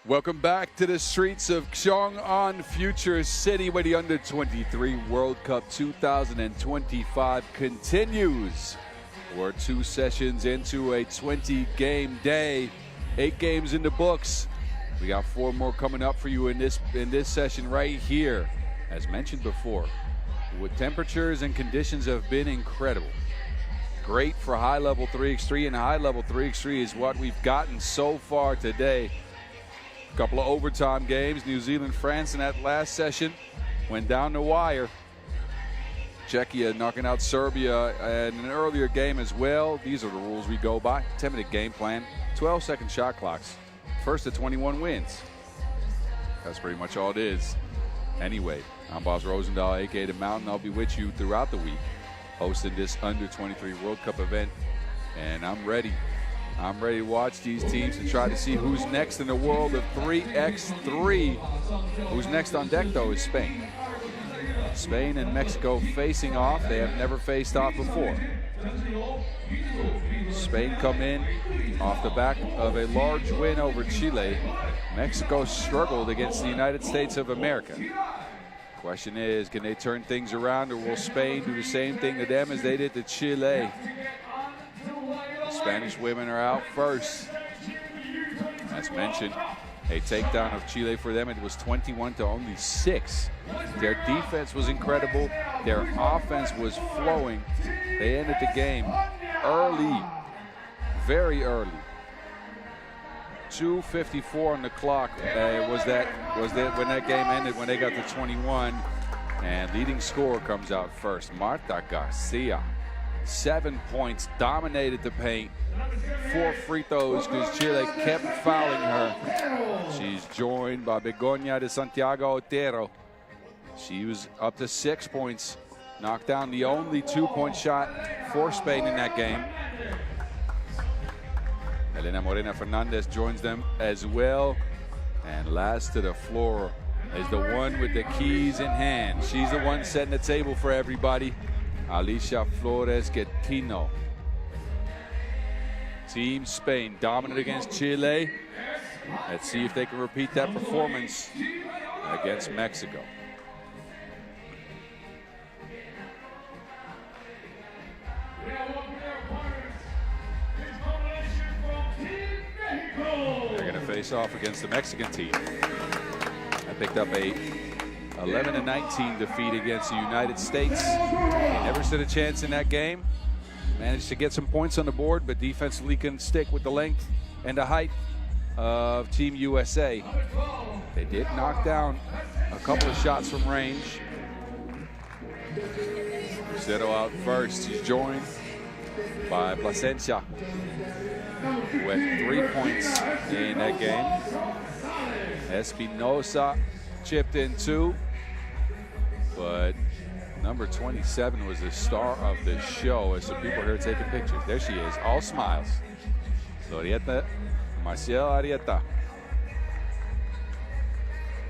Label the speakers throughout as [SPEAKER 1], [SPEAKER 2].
[SPEAKER 1] Welcome back to the streets of Xiong An, Future City, where the U23 World Cup 2025 continues. We're 2 sessions into a 20-game day, 8 games in the books. We got 4 more coming up for you in this session right here. As mentioned before, with temperatures and conditions have been incredible. Great for high-level 3x3, and high-level 3x3 is what we've gotten so far today. A couple of overtime games. New Zealand, France in that last session went down the wire. Czechia knocking out Serbia in an earlier game as well. These are the rules we go by. 10-minute game plan, 12-second shot clocks. First to 21 wins. That's pretty much all it is. Anyway, I'm Boss Rosendahl, aka The Mountain. I'll be with you throughout the week, hosting this Under-23 World Cup event, and I'm ready. I'm ready to watch these teams and try to see who's next in the world of 3x3. Who's next on deck, though, is Spain. Spain and Mexico facing off. They have never faced off before. Spain come in off the back of a large win over Chile. Mexico struggled against the United States of America. Question is, can they turn things around, or will Spain do the same thing to them as they did to Chile? The Spanish women are out first. As mentioned, a takedown of Chile for them. It was 21 to only 6. Their defense was incredible. Their offense was flowing. They ended the game early, very early. 2:54 on the clock was that when that game ended, when they got to 21. And leading scorer comes out first, Marta Garcia. 7 points, dominated the paint. 4 free throws because Chile kept fouling her. She's joined by Begoña de Santiago Otero. She was up to 6 points, knocked down the only 2-point shot for Spain in that game. Elena Morena Fernandez joins them as well. And last to the floor is the one with the keys in hand. She's the one setting the table for everybody. Alicia Flores Getino. Team Spain dominant against Chile. Let's see if they can repeat that performance against Mexico. They're going to face off against the Mexican team. I picked up a 11-19 defeat against the United States. They never stood a chance in that game. Managed to get some points on the board, but defensively couldn't stick with the length and the height of Team USA. They did knock down a couple of shots from range. Zero out first. He's joined by Plasencia, who had 3 points in that game. Espinosa chipped in 2. But number 27 was the star of the show, as some people here taking pictures. There she is, all smiles. Glorieta Marcial Arieta.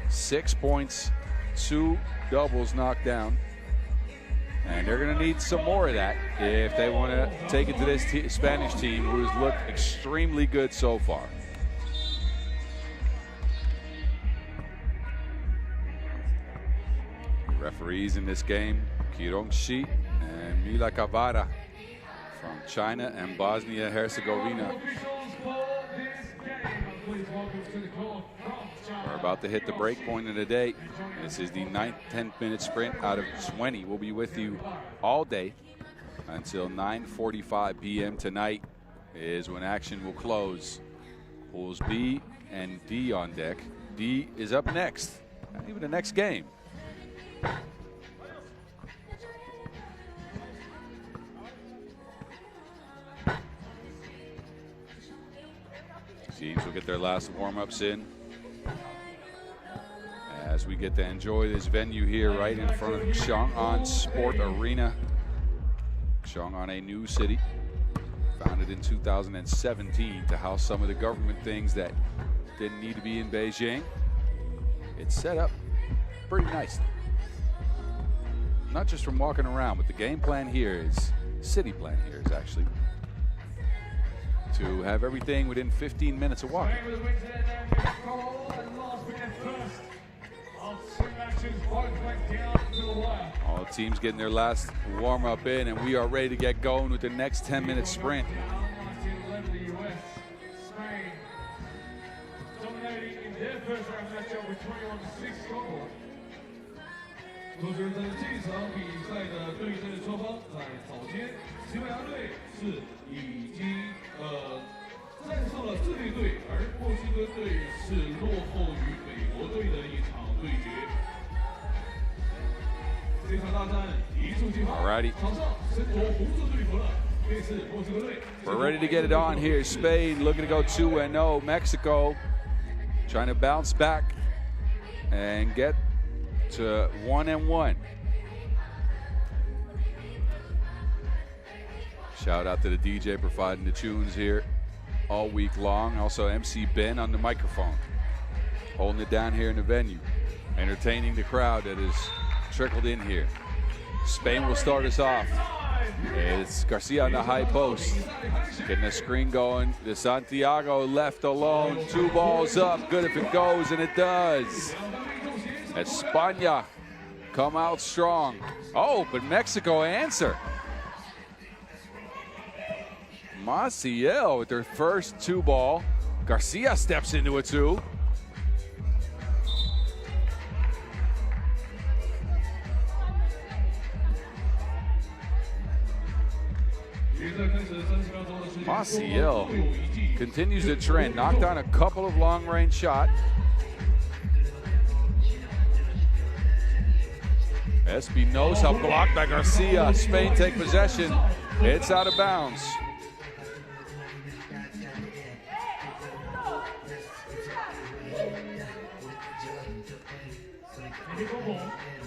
[SPEAKER 1] 6 points, 2 doubles knocked down. And they're going to need some more of that if they want to take it to this Spanish team, who's looked extremely good so far. Referees in this game, Kirong Shi and Mila Cavara from China and Bosnia-Herzegovina. We're about to hit the break point of the day. This is the 9th 10-minute sprint out of 20. We'll be with you all day until 9:45 p.m. tonight is when action will close. Pools B and D on deck. D is up next, not even the next game. Teams will get their last warm-ups in as we get to enjoy this venue here right in front of Xiong An Sport Arena. Xiong An, a new city, founded in 2017 to house some of the government things that didn't need to be in Beijing. It's set up pretty nicely. Not just from walking around, but the game plan here is, city plan here is actually to have everything within 15 minutes of walking. All teams getting their last warm-up in, and we are ready to get going with the next 10-minute sprint. Alrighty. We're ready to get it on here. Spain looking to go 2-0. Mexico trying to bounce back and get to 1-1. Shout out to the DJ providing the tunes here all week long. Also MC Ben on the microphone, holding it down here in the venue, entertaining the crowd that is trickled in here. Spain will start us off. It's Garcia on the high post, getting the screen going. De Santiago left alone. 2 balls up. Good if it goes, and it does. España come out strong. Oh, but Mexico answer. Maciel with their first 2 ball. Garcia steps into it too. Maciel continues the trend, knocked down a couple of long-range shots. Espinosa blocked by Garcia. Spain take possession. It's out of bounds.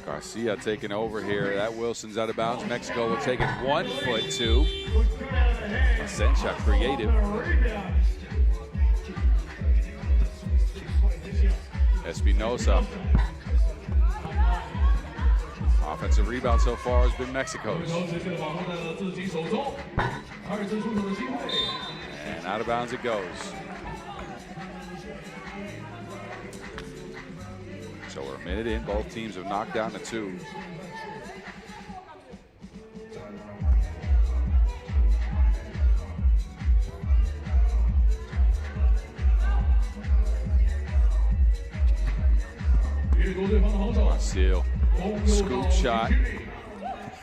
[SPEAKER 1] Garcia taking over here. That Wilson's out of bounds. Mexico will take it 1 foot 2. Sencha creative. Espinosa. Offensive rebound so far has been Mexico's. And out of bounds it goes. So we're a minute in. Both teams have knocked down the 2. Marcel, scoop shot,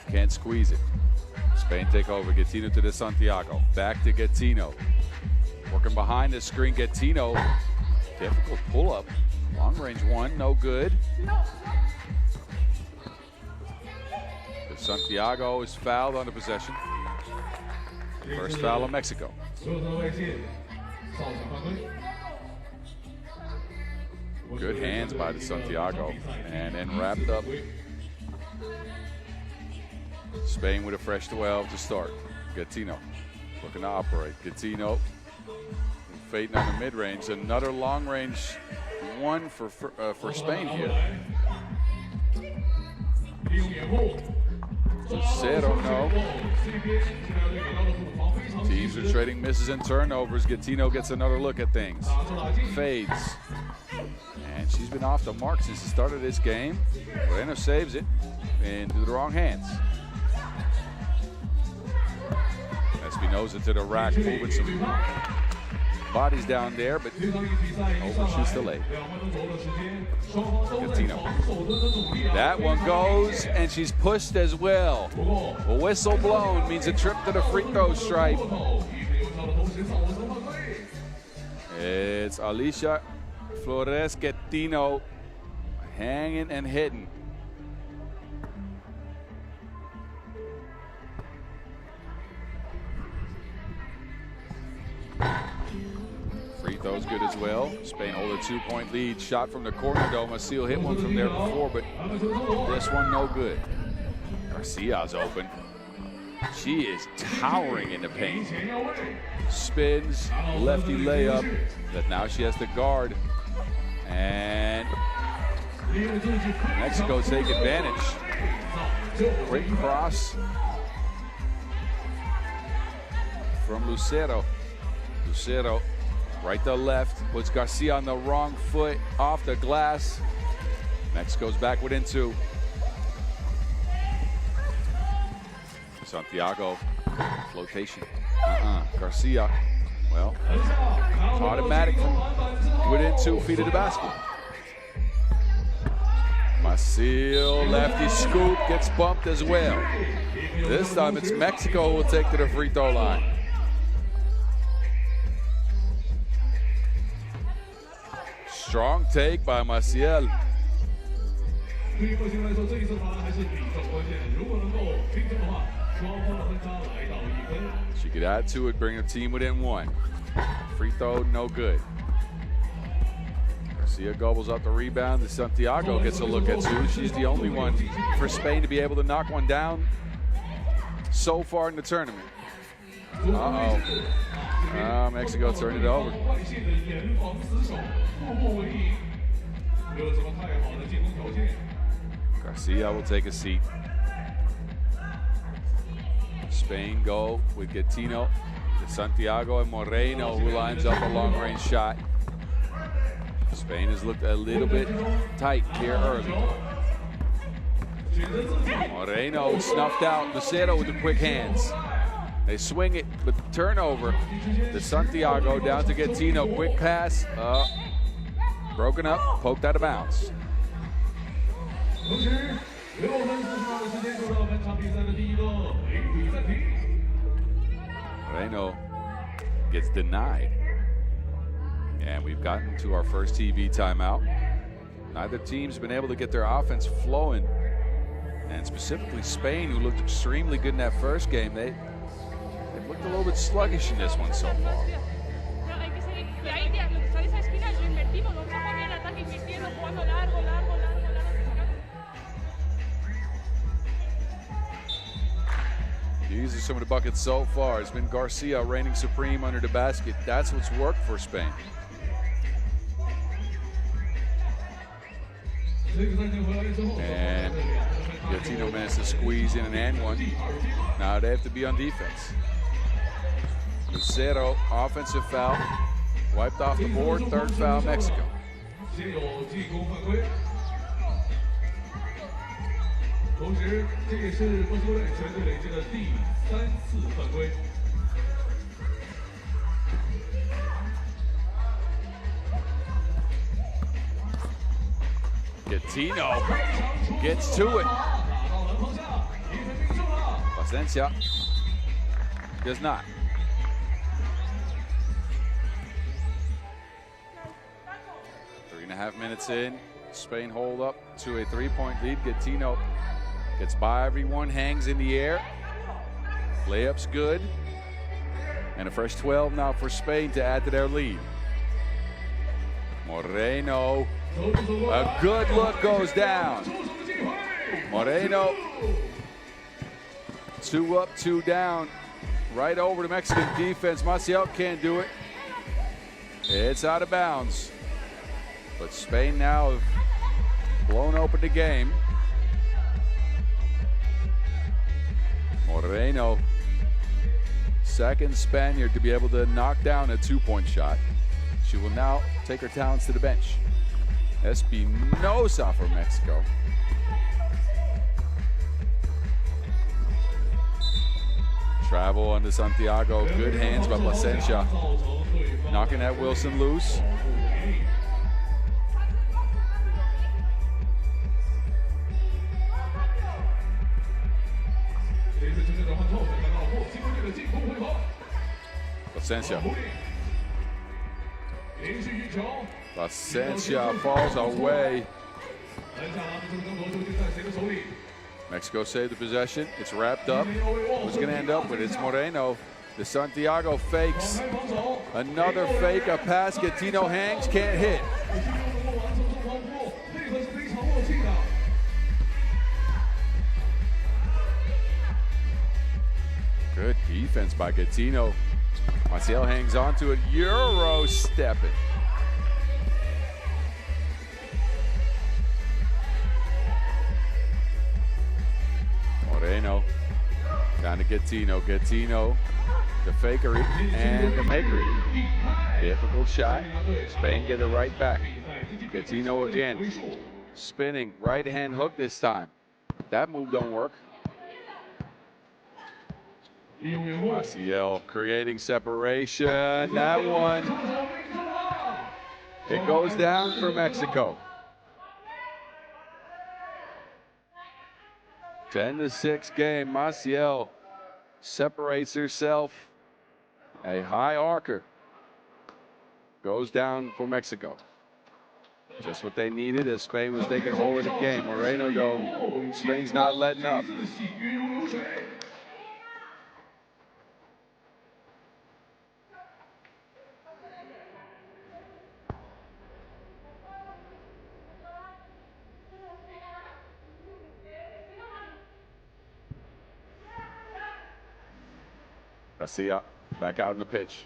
[SPEAKER 1] can't squeeze it. Spain take over. Gattino to De Santiago. Back to Gattino. Working behind the screen. Gattino, difficult pull up. Long range one, no good. De Santiago is fouled on the possession. First foul of Mexico. Good hands by De Santiago, and then wrapped up. Spain with a fresh 12 to start. Gattino looking to operate. Gattino fading on the mid-range. Another long-range one for Spain here. Zero, no. Teams are trading misses and turnovers. Gattino gets another look at things. Fades. And she's been off the mark since the start of this game. Moreno saves it into the wrong hands. Espinosa to the rack, moving some bodies down there, but overshoots the leg. Gattino. That one goes, and she's pushed as well. A whistle blown means a trip to the free throw stripe. It's Alicia Flores Gattino hanging and hitting. Free throw's good as well. Spain hold a 2-point lead. Shot from the corner though. Maciel hit one from there before, but this one no good. Garcia's open. She is towering in the paint. Spins, lefty layup, that now she has to guard. And Mexico take advantage. Quick cross from Lucero. Lucero, right to left, puts Garcia on the wrong foot, off the glass. Mexico's back within 2. Santiago, flotation. Garcia, well, automatic from within 2 feet of the basket. Maciel, lefty scoop, gets bumped as well. This time it's Mexico who will take to the free throw line. Strong take by Maciel. She could add to it, bring her team within 1. Free throw, no good. Garcia gobbles up the rebound. Santiago gets a look at 2. She's the only one for Spain to be able to knock one down so far in the tournament. Mexico turned it over. Garcia will take a seat. Spain go with Gattino, Santiago, and Moreno, who lines up a long-range shot. Spain has looked a little bit tight here early. Moreno snuffed out. Lucero with the quick hands. They swing it, but the turnover to Santiago, down to Gattino. Quick pass, broken up, poked out of bounds. Moreno gets denied. And we've gotten to our first TV timeout. Neither team's been able to get their offense flowing. And specifically Spain, who looked extremely good in that first game, they've looked a little bit sluggish in this one so far. These are some of the buckets so far. It's been Garcia reigning supreme under the basket. That's what's worked for Spain. And Gattino managed to squeeze in an and one. Now they have to be on defense. Lucero, offensive foul. Wiped off the board, 3rd foul, Mexico. Gattino gets to it. Paciencia does not. Three and a half minutes in. Spain hold up to a 3-point lead. Gattino gets by everyone, hangs in the air. Layup's good. And a fresh 12 now for Spain to add to their lead. Moreno. A good look goes down. Moreno. 2 up, 2 down. Right over the Mexican defense. Maciel can't do it. It's out of bounds. But Spain now have blown open the game. Moreno, second Spaniard to be able to knock down a 2-point shot. She will now take her talents to the bench. Espinosa for Mexico. Travel onto Santiago. Good hands by Placencia. Knocking that Wilson loose. Placencia. Placencia falls away. Mexico saved the possession. It's wrapped up. Who's going to end up with it? It's Moreno. The Santiago fakes. Another fake. A pass. Gattino hangs. Can't hit. Good defense by Gattino. Maciel hangs on to it. Euro stepping. Moreno down to Gattino. Gattino The fakery and the makery. Difficult shot. Spain get it right back. Coutinho again. Spinning right hand hook this time. That move don't work. Maciel creating separation. That one. It goes down for Mexico. 10-6 game. Maciel separates herself. A high arcer goes down for Mexico. Just what they needed as Spain was taking hold of the game. Moreno, though, Spain's not letting up. Garcia back out in the pitch.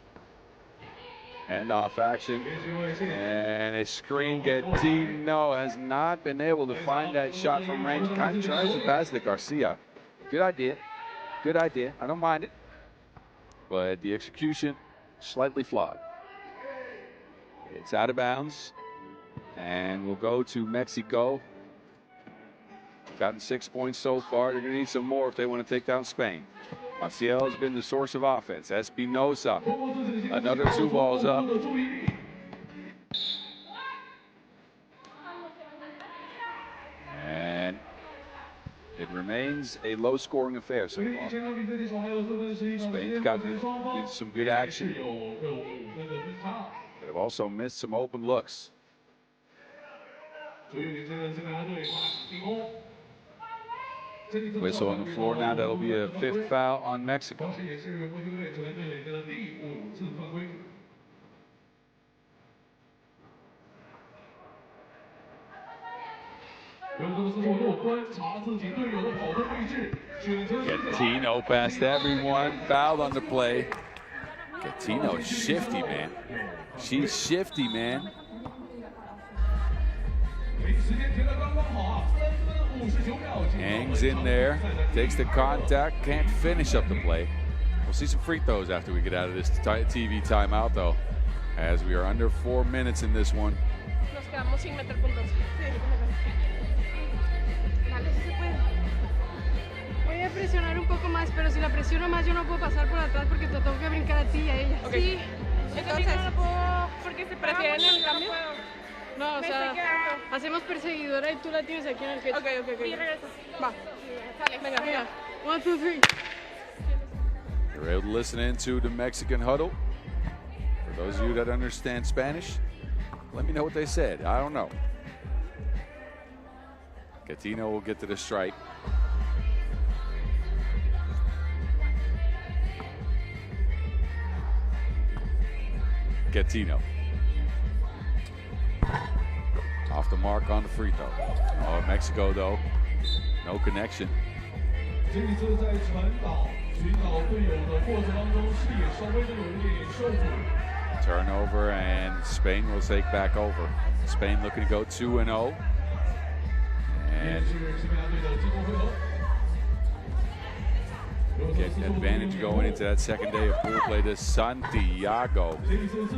[SPEAKER 1] Hand off action. And a screen. Coutinho has not been able to find that shot from range. Kind of tries to pass to Garcia. Good idea. Good idea. I don't mind it. But the execution, slightly flawed. It's out of bounds. And we'll go to Mexico. Gotten 6 points so far. They're going to need some more if they want to take down Spain. Maciel has been the source of offense. Espinosa, another 2 balls up. And it remains a low-scoring affair so far. Spain's got some good action. But have also missed some open looks. Whistle on the floor now. That'll be a 5th foul on Mexico. Coutinho past everyone. Fouled on the play. Coutinho's shifty, man. She's shifty, man. Hangs in there, takes the contact, can't finish up the play. We'll see some free throws after we get out of this TV timeout, though, as we are under 4 minutes in this one.
[SPEAKER 2] Nos quedamos sin meter puntos. Voy a presionar un poco más, pero si la presiono más yo no puedo pasar por atrás porque te tengo que brincar a ti y a ella.
[SPEAKER 3] Okay.
[SPEAKER 2] Sí.
[SPEAKER 3] Entonces no lo puedo porque se
[SPEAKER 2] ¿Prefieren
[SPEAKER 3] pega mucho,
[SPEAKER 2] el cambio?
[SPEAKER 3] no puedo.
[SPEAKER 2] No, o sea, hacemos perseguidora y tú la tienes aquí en el pecho.
[SPEAKER 3] Ok. Y regreso.
[SPEAKER 2] Va.
[SPEAKER 3] Sale.
[SPEAKER 2] Venga. 1, 2, 3.
[SPEAKER 1] You're able to listen into the Mexican huddle. For those of you that understand Spanish, let me know what they said. I don't know. Coutinho will get to the stripe. Coutinho. Off the mark on the free throw. Oh, Mexico, though, no connection. Turnover, and Spain will take back over. Spain looking to go 2-0. And get an advantage going into that second day of pool play. To Santiago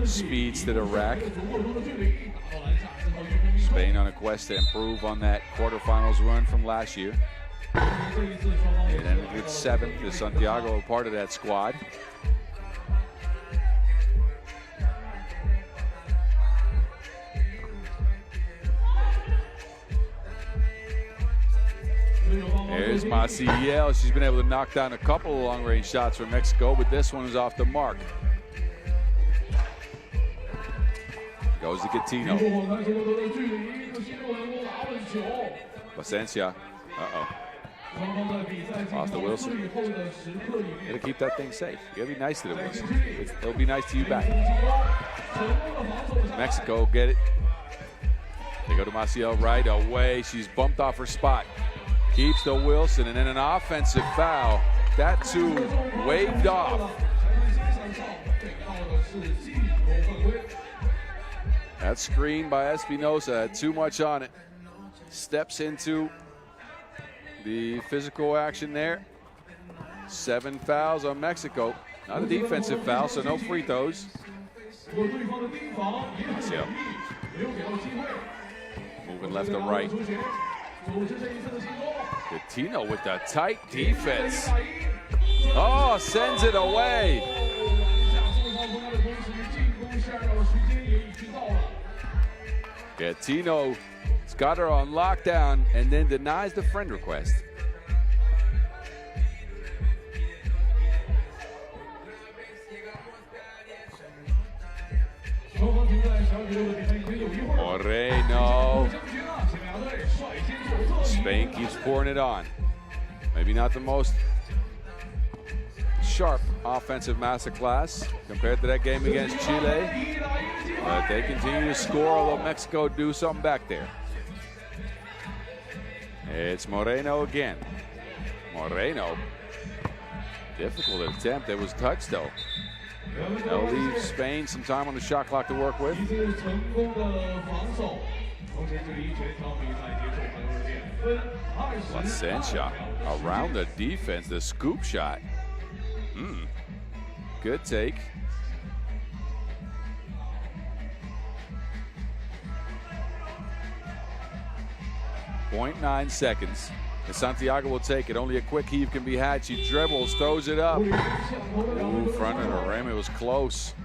[SPEAKER 1] speeds to the rack. Spain on a quest to improve on that quarterfinals run from last year. It ended with 7th. Is Santiago a part of that squad? There's Maciel. She's been able to knock down a couple of long-range shots for Mexico, but this one is off the mark. Goes to Coutinho. Paciencia. Off to Wilson. Gotta keep that thing safe. You gotta be nice to the Wilson. They'll be nice to you back. Mexico get it. They go to Maciel right away. She's bumped off her spot. Keeps the Wilson, and then an offensive foul. That too waved off. That screen by Espinosa had too much on it. Steps into the physical action there. 7 fouls on Mexico. Not a defensive foul, so no free throws. Yep. Moving left to right. Gattino with the tight defense. Oh, sends it away. Gattino's got her on lockdown and then denies the friend request. Moreno. Spain keeps pouring it on. Maybe not the most sharp offensive masterclass compared to that game against Chile. But they continue to score, although Mexico do something back there. It's Moreno again. Moreno. Difficult attempt. It was touched, though. That'll leave Spain some time on the shot clock to work with. Placencia around the defense, the scoop shot. Good take. .9 seconds. And Santiago will take it. Only a quick heave can be had. She dribbles, throws it up. Ooh, front of the rim. It was close.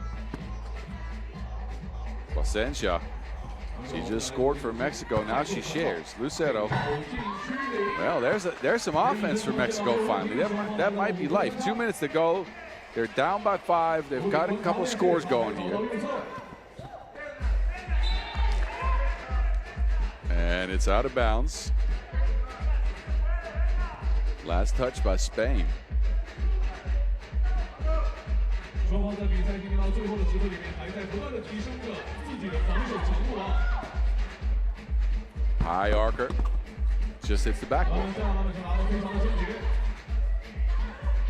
[SPEAKER 1] Placencia. She just scored for Mexico. Now she shares. Lucero. Well, there's some offense for Mexico finally. That might be life. 2 minutes to go. They're down by 5. They've got a couple scores going here. And it's out of bounds. Last touch by Spain. High arcer. Just hits the backboard.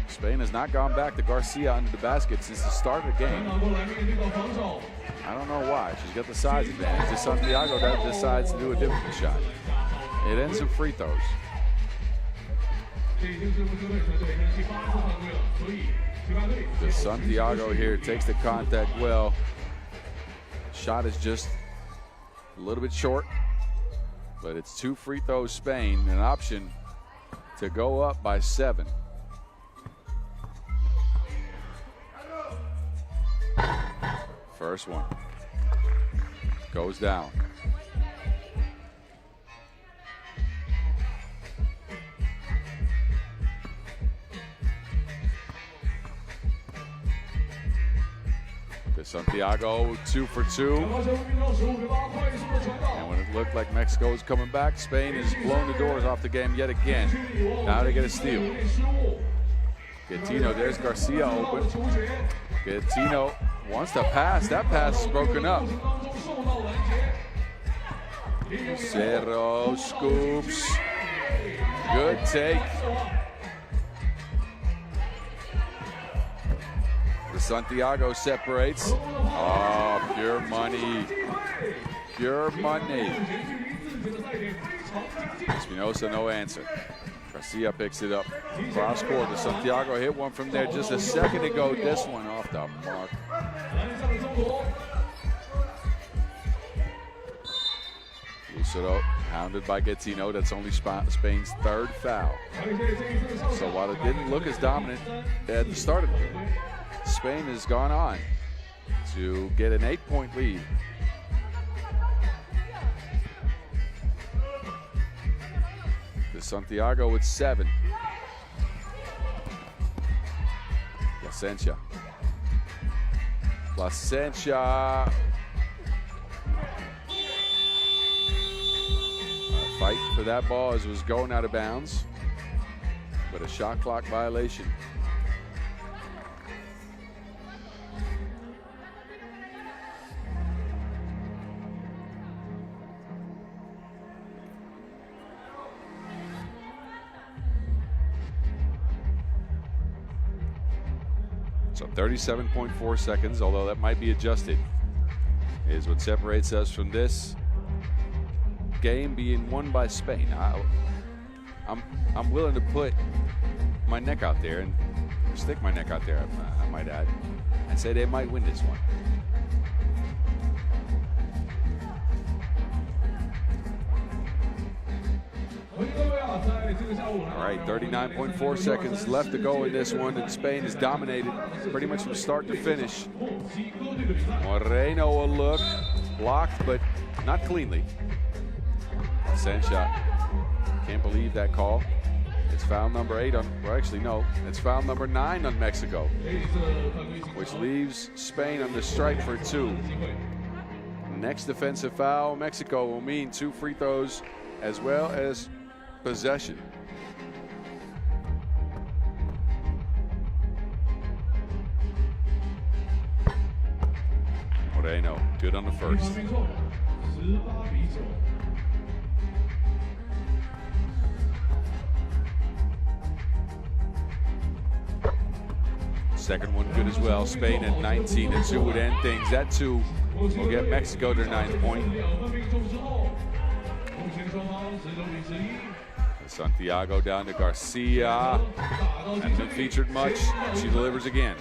[SPEAKER 1] Spain has not gone back to Garcia under the basket since the start of the game. I don't know why. She's got the size advantage. It's Santiago that decides to do a different shot. It ends in free throws. The Santiago here takes the contact well. Shot is just a little bit short, but it's 2 free throws Spain, an option to go up by 7. First one goes down. Santiago 2 for 2. And when it looked like Mexico was coming back, Spain has blown the doors off the game yet again. Now they get a steal. Gattino, there's Garcia open. Gattino wants to pass. That pass is broken up. Cerro scoops. Good take. Santiago separates. Oh, pure money. Pure money. Espinosa, no answer. Garcia picks it up. Cross court. The Santiago hit one from there just a second ago. This one off the mark. Lucero hounded by Gattino. That's only Spain's 3rd foul. So while it didn't look as dominant at the start of the game, Spain has gone on to get an 8-point lead. To Santiago with 7. Placencia. Placencia. Fight for that ball as it was going out of bounds, but a shot clock violation. So 37.4 seconds, although that might be adjusted, is what separates us from this game being won by Spain. I'm willing to put my neck out there and stick my neck out there, I might add, and say they might win this one. All right, 39.4 seconds left to go in this one, and Spain is dominated pretty much from start to finish. Moreno will look blocked, but not cleanly. Send shot. Can't believe that call. It's foul number 8 on, well, actually, no, it's foul number 9 on Mexico, which leaves Spain on the strike for 2. Next defensive foul, Mexico will mean 2 free throws as well as possession. Moreno, good on the first. Second one good as well. Spain at 19-2 would end things. That 2 will get Mexico their 9th point. Santiago down to Garcia. Hasn't been featured much. She delivers again.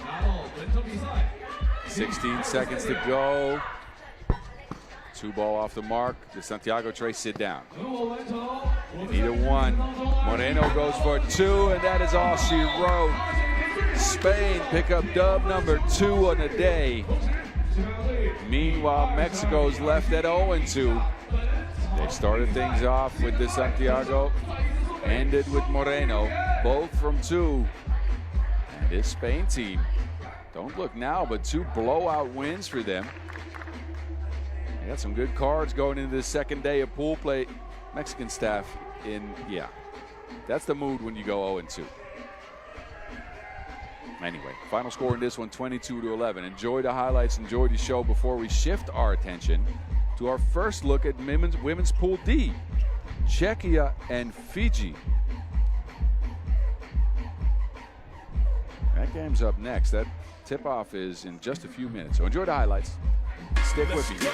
[SPEAKER 1] 16 seconds to go. 2 ball off the mark. The Santiago tray sit down. Need a 1. Moreno goes for 2, and that is all she wrote. Spain pick up dub number 2 on the day. Meanwhile, Mexico's left at 0-2. They started things off with the Santiago, ended with Moreno, both from 2. And this Spain team, don't look now, but 2 blowout wins for them. They got some good cards going into the second day of pool play. Mexican staff yeah, that's the mood when you go 0-2. Anyway, final score in this one, 22-11. Enjoy the highlights, enjoy the show before we shift our attention to our first look at women's Pool D, Czechia and Fiji. That game's up next. That tip-off is in just a few minutes. So enjoy the highlights. Stick with me.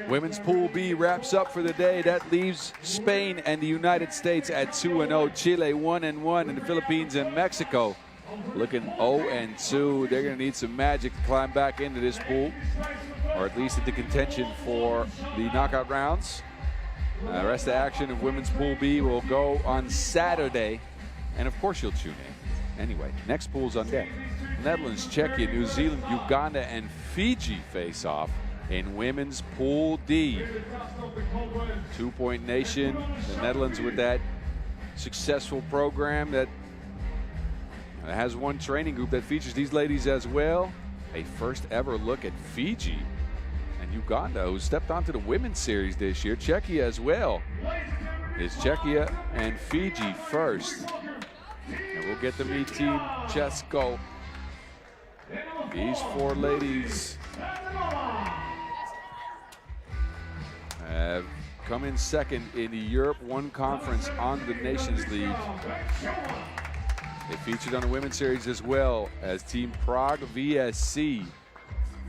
[SPEAKER 1] Women's Pool B wraps up for the day. That leaves Spain and the United States at 2-0. Chile 1-1, and the Philippines and Mexico looking 0-2. They're going to need some magic to climb back into this pool, or at least into contention for the knockout rounds. The rest of the action of Women's Pool B will go on Saturday, and of course you'll tune in. Anyway, next pool's on deck. Netherlands, Czechia, New Zealand, Uganda, and Fiji face off in Women's Pool D. 2-point nation. The Netherlands with that successful program that has one training group that features these ladies as well. A first ever look at Fiji and Uganda, who stepped onto the women's series this year. Czechia as well. It's Czechia and Fiji first. And we'll get to meet Team Česko. These 4 ladies have come in second in the Europe 1 conference on the Nations League. They featured on the women's series as well as Team Prague VSC,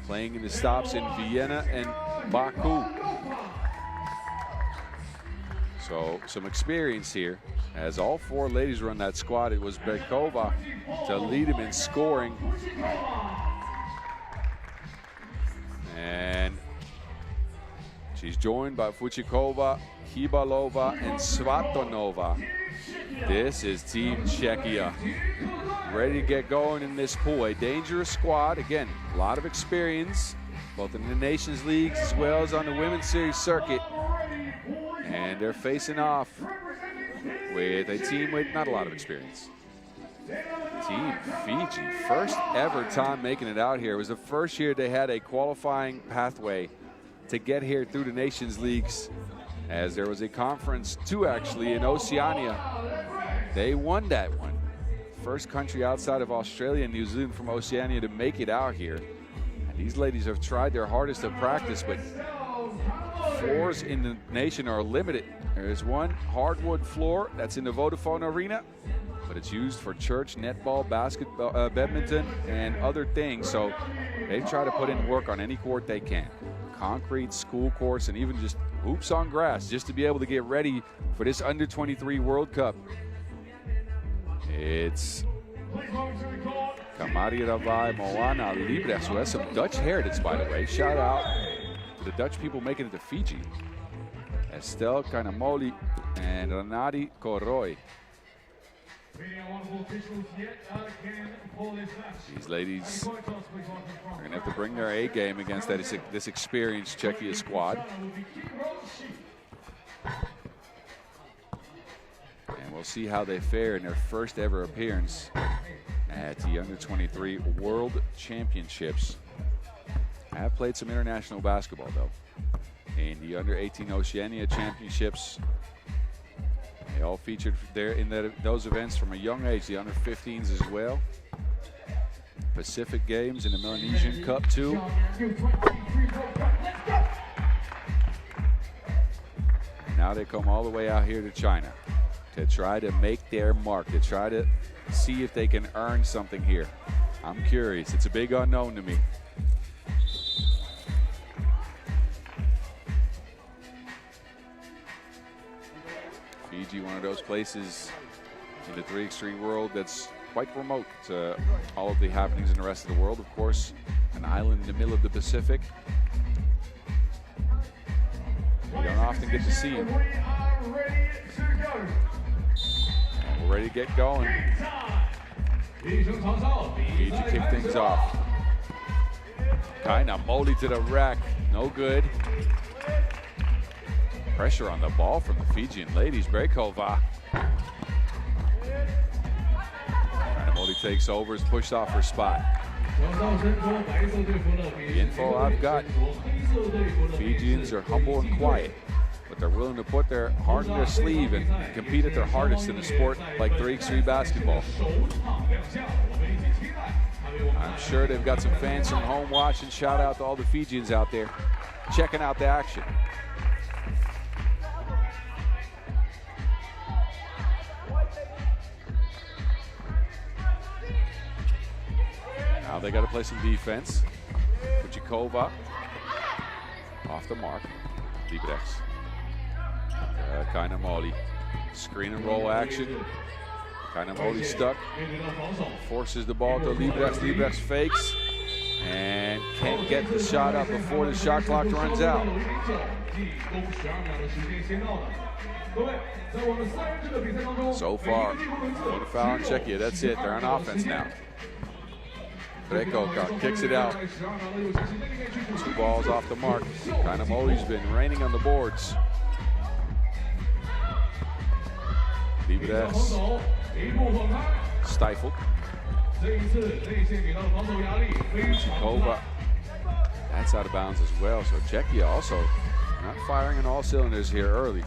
[SPEAKER 1] playing in the stops in Vienna and Baku. So some experience here, as all 4 ladies were on that squad. It was Berkova to lead them in scoring. And she's joined by Fuchikova, Hibalova, and Svatonova. This is Team Czechia, ready to get going in this pool. A dangerous squad. Again, a lot of experience, both in the Nations Leagues as well as on the women's series circuit. And they're facing off with a team with not a lot of experience. Team Fiji, first ever time making it out here. It was the first year they had a qualifying pathway to get here through the Nations Leagues, as there was a conference 2 actually in Oceania. They won that one. First country outside of Australia and New Zealand from Oceania to make it out here. And these ladies have tried their hardest to practice, but floors in the nation are limited. There's one hardwood floor that's in the Vodafone Arena, but it's used for church, netball, basketball, badminton, and other things. So they try to put in work on any court they can. Concrete, school courts, and even just hoops on grass, just to be able to get ready for this under-23 World Cup. It's Kamari Ravai Moana Libre. So that's some Dutch heritage, by the way. Shout out to the Dutch people making it to Fiji. Estelle Kanamoli and Renati Koroi. These ladies are going to have to bring their A game against this experienced Czechia squad. And we'll see how they fare in their first ever appearance at the Under-23 World Championships. I have played some international basketball, though. In the Under-18 Oceania Championships, they all featured there in those events from a young age, the Under-15s as well. Pacific Games and the Melanesian Cup, too. Now they come all the way out here to China to try to make their mark, to try to see if they can earn something here. I'm curious. It's a big unknown to me. Fiji, one of those places in the 3x3 world that's quite remote to all of the happenings in the rest of the world. Of course, an island in the middle of the Pacific. We don't often get to see them. And we're ready to get going. Fiji kick things off. Kainamoli to the rack. No good. Pressure on the ball from the Fijian ladies. Brekova. Kainamoli takes over, is pushed off her spot. The info I've got, Fijians are humble and quiet, but they're willing to put their heart in their sleeve and compete at their hardest in a sport like 3x3 basketball. I'm sure they've got some fans from home watching. Shout out to all the Fijians out there checking out the action. Now they got to play some defense. Fuchikova off the mark. Librex. Kainamoli. Screen and roll action. Kainamoli stuck. Forces the ball to Librex. Librex fakes and can't get the shot up before the shot clock runs out. So far, one foul on Czechia. That's it. They're on offense now. Brekova kicks it out. 2 balls off the mark. Kainamoli's been raining on the boards. Librex stifled. Fuchikova, that's out of bounds as well. So Czechia also not firing on all cylinders here early.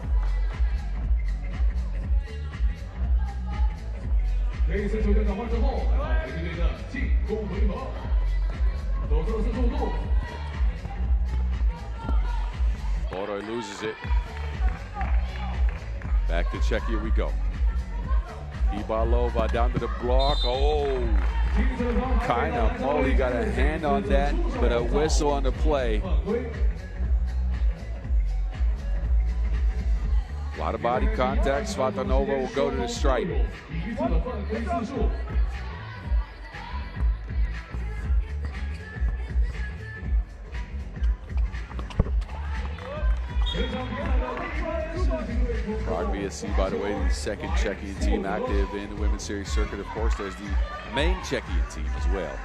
[SPEAKER 1] Boroi loses it. Back to Czechia we go. Ibalova down to the block. Oh, kind of Molly got a hand on that, but a whistle on the play. A lot of body contact. Svatanova will go to the strike. Prague BSC, by the way, the second Czechian team active in the women's series circuit. Of course, there's the main Czechian team as well.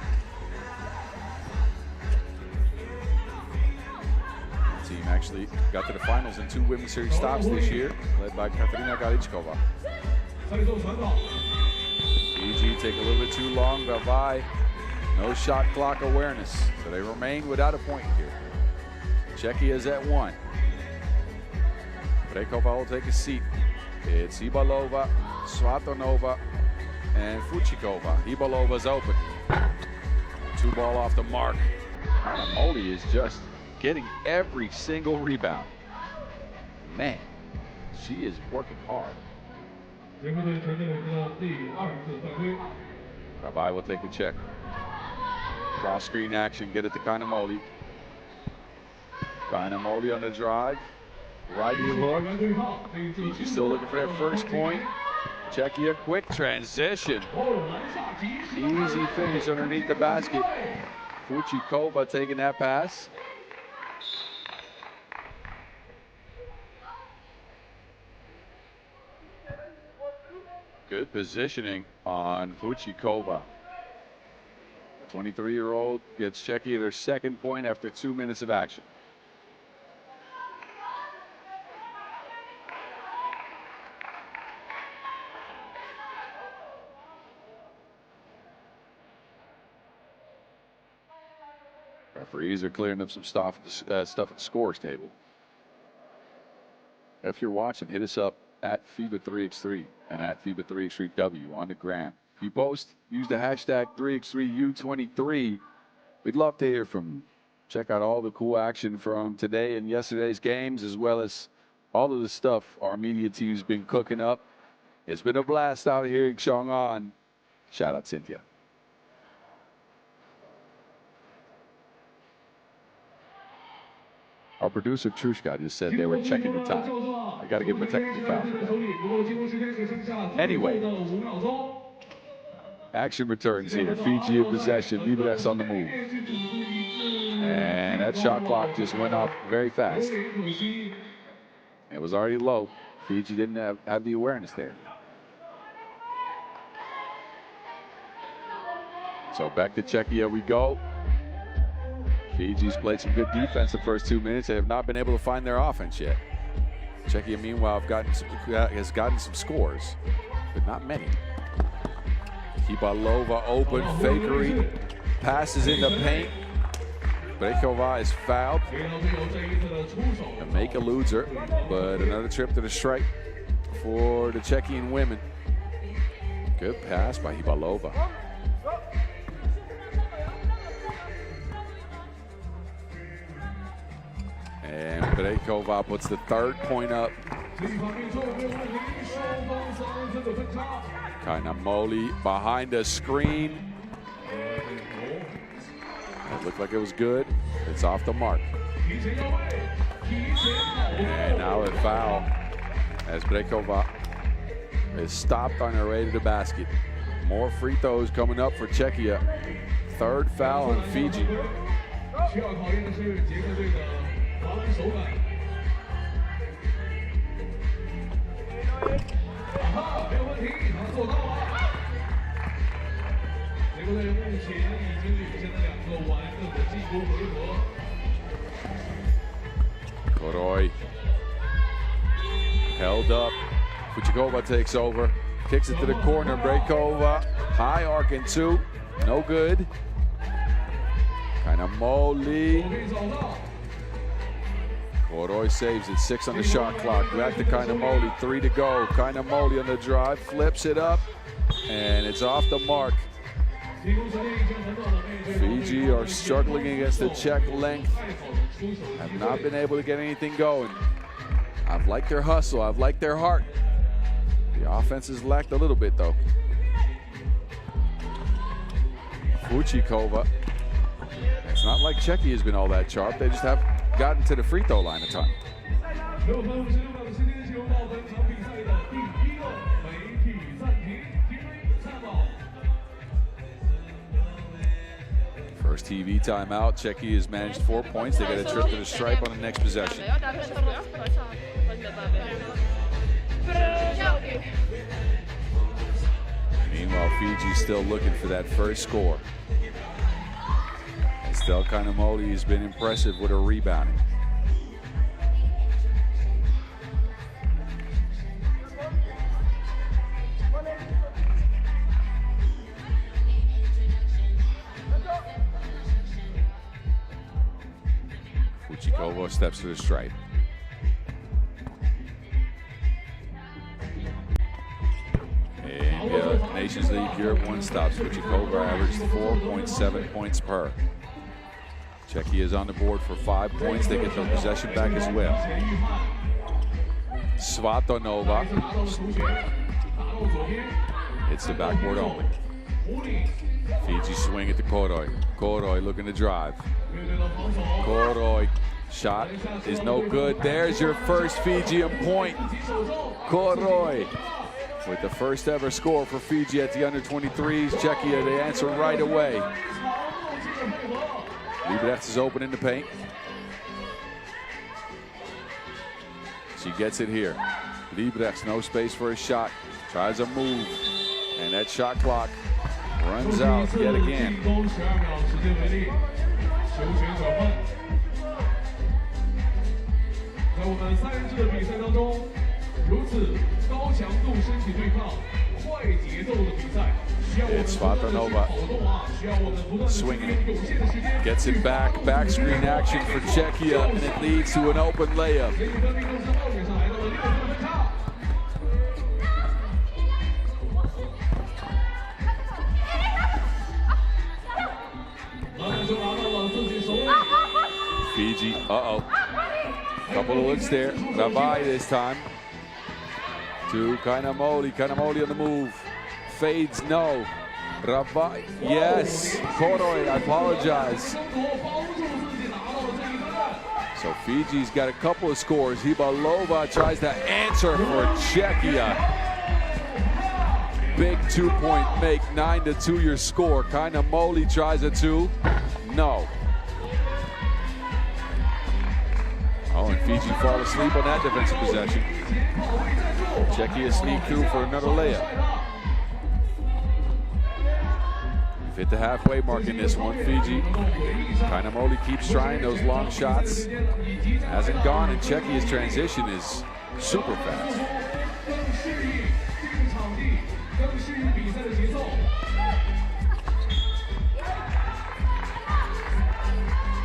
[SPEAKER 1] The team actually got to the finals in 2 women's series stops this year, led by Katarina Galichkova. Fiji take a little bit too long, Vavai. No shot clock awareness, so they remain without a point here. Czechia is at 1. Brekova will take a seat. It's Ibalova, Svatanova, and Fuchikova. Ibalova's open. 2 ball off the mark. Molly is just getting every single rebound. Man, she is working hard. Rabai will take a check. Cross screen action, get it to Kainamoli. Kainamoli on the drive. Right hook. Fiji's still looking for that first point. Czechia, quick transition. Easy finish underneath the basket. Fuchikova taking that pass. Good positioning on Fuchikova. 23-year-old gets Czechia their second point after 2 minutes of action. Referees are clearing up some stuff at the scores table. If you're watching, hit us up at FIBA 3x3 and at FIBA 3x3W on the gram. If you post, use the hashtag 3x3 U23. We'd love to hear from you. Check out all the cool action from today and yesterday's games, as well as all of the stuff our media team's been cooking up. It's been a blast out here in Xiong An. Shout out Cynthia. Our producer Trushka just said they were checking the time. I got to give him a technical foul. Anyway, action returns here. Fiji in possession. Vibres on the move. And that shot clock just went off very fast. It was already low. Fiji didn't have the awareness there. So back to Czechia we go. Fiji's played some good defense the first 2 minutes. They have not been able to find their offense yet. Czechia, meanwhile, has gotten some scores, but not many. Ibalova open, fakery, passes in the paint. Brekova is fouled. And make eludes her, but another trip to the strike for the Czechian women. Good pass by Ibalova. And Brekova puts the 3rd point up. Kainamoli behind the screen. It looked like it was good. It's off the mark. And now a foul as Brekova is stopped on her way to the basket. More free throws coming up for Czechia. 3rd foul on Fiji. Koroy held up. Fuchikova takes over, kicks it to the corner. Brekova, high arc in 2, no good. Kainamoli. Koroy saves it, 6 on the shot clock. Back to Kainamoli, 3 to go. Kainamoli on the drive, flips it up, and it's off the mark. Fiji are struggling against the Czech length. Have not been able to get anything going. I've liked their hustle. I've liked their heart. The offense has lacked a little bit, though. Fuchikova. It's not like Czechia has been all that sharp. They just haven't gotten to the free throw line a ton. First TV timeout. Czechia has managed 4 points. They get a trip to the stripe on the next possession. Meanwhile, Fiji's still looking for that first score. Estelle Kanamoli has been impressive with her rebounding. Fuchikova steps to the stripe. And Nations League Europe 1 stops. Fuchikova averaged 4.7 points per. Czechia is on the board for 5 points. They get their possession back as well. Svatonova. It's the backboard only. Fiji swing at the Koroi. Koroi looking to drive. Koroi. Shot is no good. There's your first Fijian point. Koroi with the first ever score for Fiji at the under-23s. Czechia, they answer right away. Liebrechts is open in the paint. She gets it here. Liebrechts, no space for a shot. Tries a move. And that shot clock runs out yet again. It's Svatonova swinging it, gets it back, back screen action for Czechia, and it leads to an open layup. Fiji, couple of looks there. Ravai this time to Kanamoli. Kanamoli on the move. Fades, no. Ravai, yes. Koroi, I apologize. So Fiji's got a couple of scores. Hibalova tries to answer for Czechia. Big 2-point make, 9-2 your score. Kanamoli tries a 2. No. Oh, and Fiji fall asleep on that defensive possession. Czechia sneak through for another layup. We've hit the halfway mark in this one. Fiji, Kanamoli keeps trying those long shots. Hasn't gone, and Czechia's transition is super fast.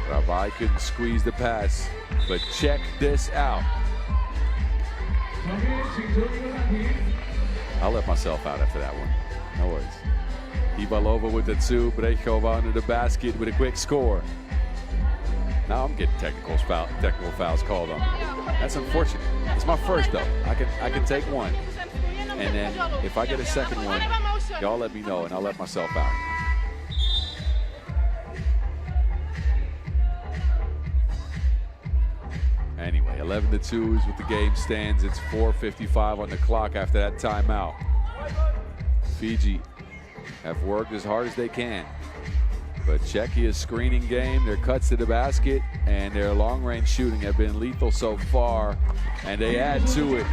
[SPEAKER 1] Ravai couldn't squeeze the pass, but check this out. I'll let myself out after that one. No worries. Ivalova with the 2, Brechova under the basket with a quick score. Now I'm getting technical fouls called on me. That's unfortunate. It's my first though. I can take one, and then if I get a second one, y'all let me know and I'll let myself out. Anyway, 11-2 is what the game stands. It's 4:55 on the clock after that timeout. Fiji have worked as hard as they can, but Czechia's screening game, their cuts to the basket, and their long-range shooting have been lethal so far, and they add to it.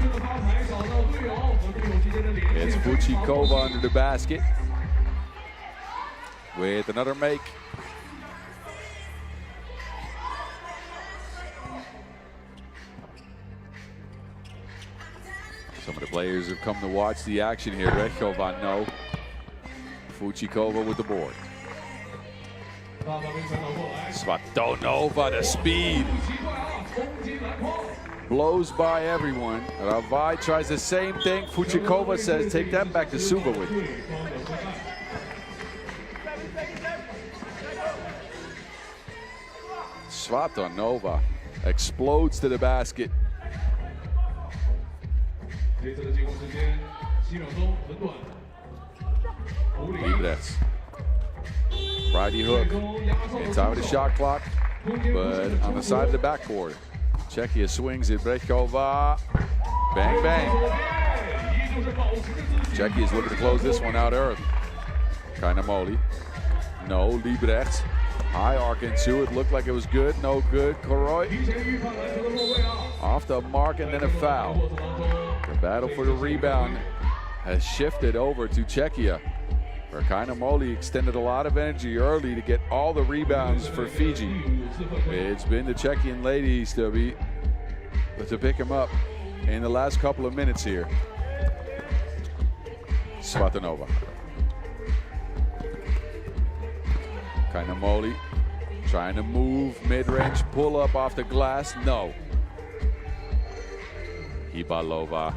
[SPEAKER 1] It's Fuchikova under the basket with another make. Some of the players have come to watch the action here. Brechova, no. Fuchikova with the board. Svatonova, the speed. Blows by everyone. Ravai tries the same thing. Fuchikova says, take that back to Suva with you. Svatonova explodes to the basket. Libres. Righty hook. In time of the shot clock, but on the side of the backboard. Czechia swings it. Brechova. Bang, bang. Czechia is looking to close this one out early. Kainamoli. No, Librecht. High arc into it. Looked like it was good. No good. Koroi. Off the mark and then a foul. The battle for the rebound has shifted over to Czechia, where Kainamoli extended a lot of energy early to get all the rebounds for Fiji. It's been the Czechian ladies to pick him up in the last couple of minutes here. Svatanova. Kainamoli trying to move mid-range, pull up off the glass. No. Ibalova.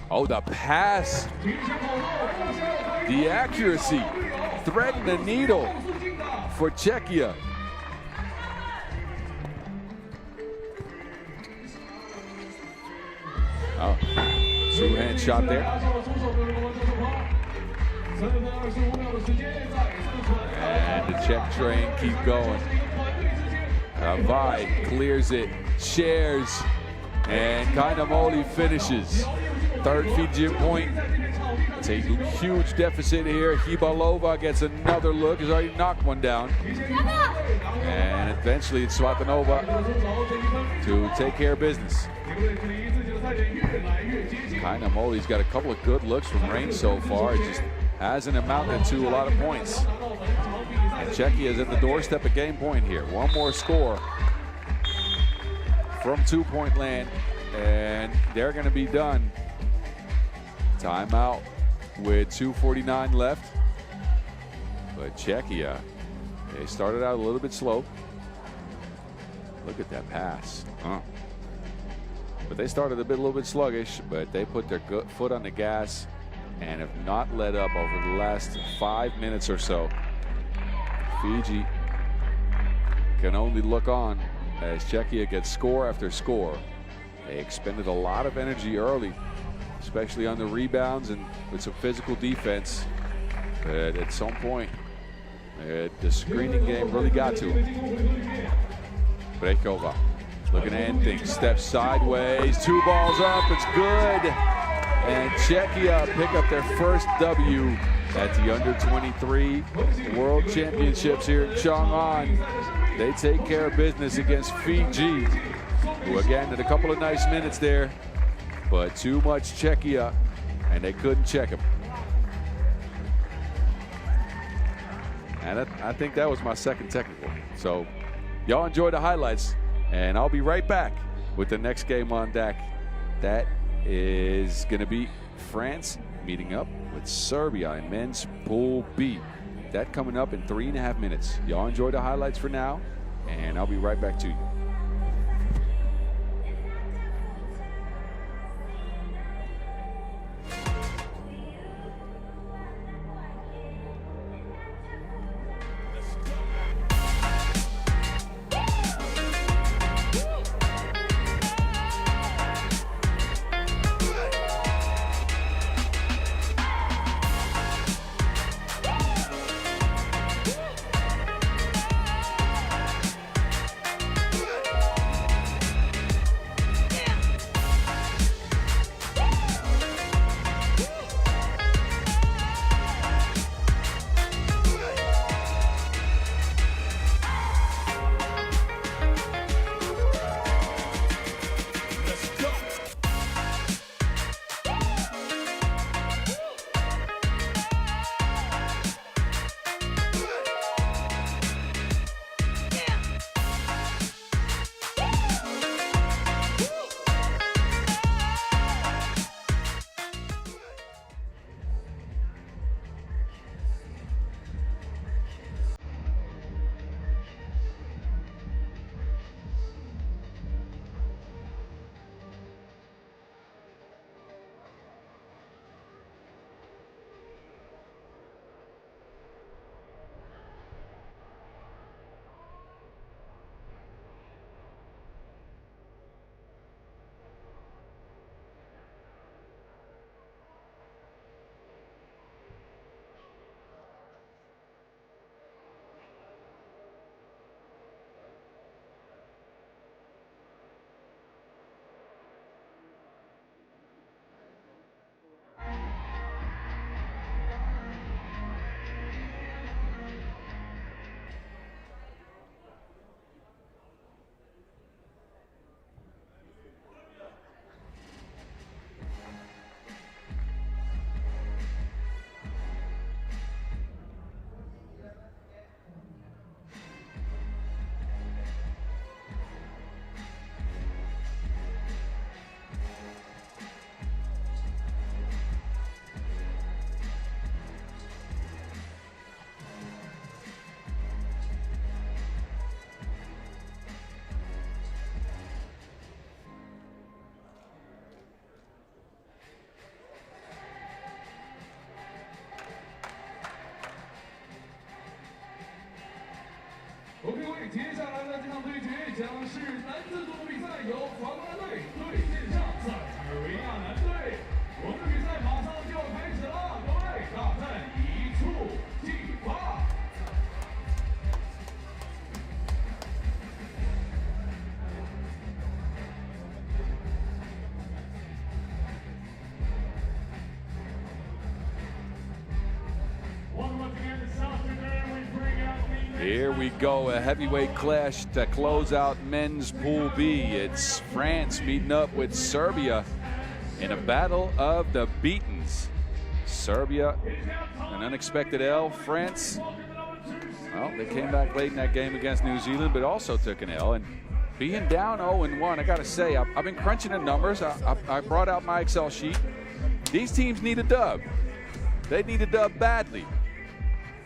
[SPEAKER 1] Oh, the pass. The accuracy. Threading the needle for Czechia. Oh, two-hand shot there. And the Czech train keep going. Vai clears it, shares, and Kainamoli finishes. Third Fijian point. It's a huge deficit here. Hibalova gets another look. He's already knocked one down. And eventually it's Svatanova to take care of business. Kainamoli's got a couple of good looks from range so far. It just hasn't amounted to a lot of points. And Czechia is at the doorstep of game point here. One more score from two-point land, and they're going to be done. Timeout with 2:49 left. But Czechia, they started out a little bit slow. Look at that pass. But they started a little bit sluggish, but they put their foot on the gas and have not let up over the last 5 minutes or so. Fiji can only look on as Czechia gets score after score. They expended a lot of energy early, especially on the rebounds and with some physical defense. But at some point, the screening game really got to him. Brechova looking to end things, steps sideways, 2 balls up, it's good. And Czechia pick up their first W at the Under-23 World Championships here in Xiong An. They take care of business against Fiji, who again had a couple of nice minutes there, but too much Czechia, and they couldn't check him. And I think that was my second technical. So y'all enjoy the highlights, and I'll be right back with the next game on deck. That is going to be France meeting up with Serbia in men's Pool B. That coming up in 3.5 minutes. Y'all enjoy the highlights for now, and I'll be right back to you.
[SPEAKER 4] 将是男子组比赛由黄安队对线上塞尔维亚男队。我们的比赛马上就要开始了，各位，大战一触即发。
[SPEAKER 1] Here we go, a heavyweight clash to close out men's Pool B. It's France meeting up with Serbia in a battle of the beatens. Serbia, an unexpected L. France, well, they came back late in that game against New Zealand, but also took an L. And being down 0-1, I got to say, I've been crunching the numbers. I brought out my Excel sheet. These teams need a dub. They need a dub badly.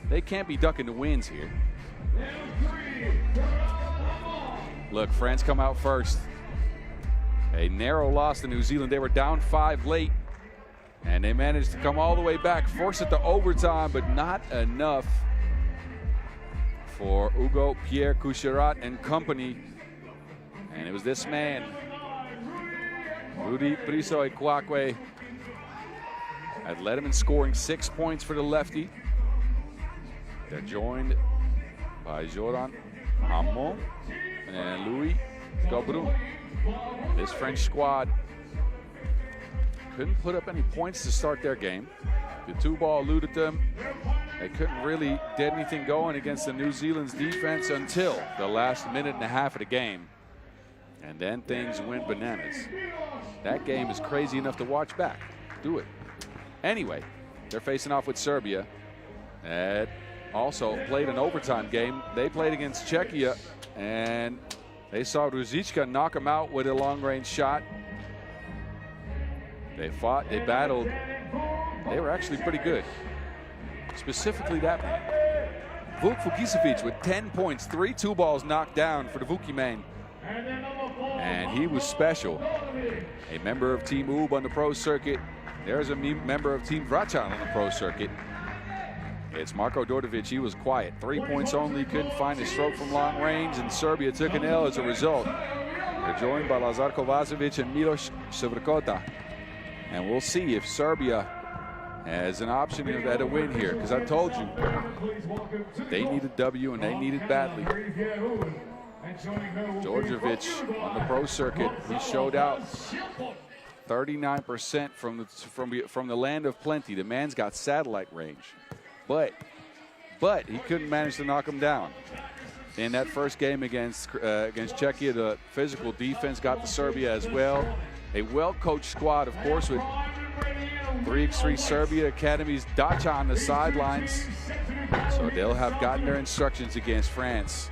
[SPEAKER 1] They can't be ducking the wins here. Look, France come out first. A narrow loss to New Zealand. They were down 5 late, and they managed to come all the way back, force it to overtime, but not enough for Ugo Pierre Coucherat and company. And it was this man, Rudy Priso Ikwakwe, had led him in scoring 6 points for the lefty. They're joined by Joran Hamon and Louis Gaubrun. This French squad couldn't put up any points to start their game. The 2-ball eluded them. They couldn't really get anything going against the New Zealand's defense until the last minute and a half of the game. And then things went bananas. That game is crazy enough to watch back. Do it. Anyway, they're facing off with Serbia. And also played an overtime game. They played against Czechia, and they saw Ruzička knock him out with a long-range shot. They fought, they battled. They were actually pretty good. Specifically that man. Vuk Vukicevic with 10 points, 3 2-balls knocked down for the Vuki man. And he was special. A member of Team UB on the pro circuit. There's a member of Team Vracan on the pro circuit. It's Marko Dordovic. He was quiet. 3 points only, couldn't find a stroke from long range, and Serbia took an L as a result. They're joined by Lazar Kovacevic and Miloš Svrkota. And we'll see if Serbia has an option at a win here, because I told you, they need a W and they need it badly. Djordjevic on the pro circuit, he showed out. 39% from the land of plenty. The man's got satellite range. But he couldn't manage to knock him down. In that first game against Czechia, the physical defense got to Serbia as well. A well-coached squad, of course, with 3x3 Serbia Academy's Dacha on the sidelines. So they'll have gotten their instructions against France,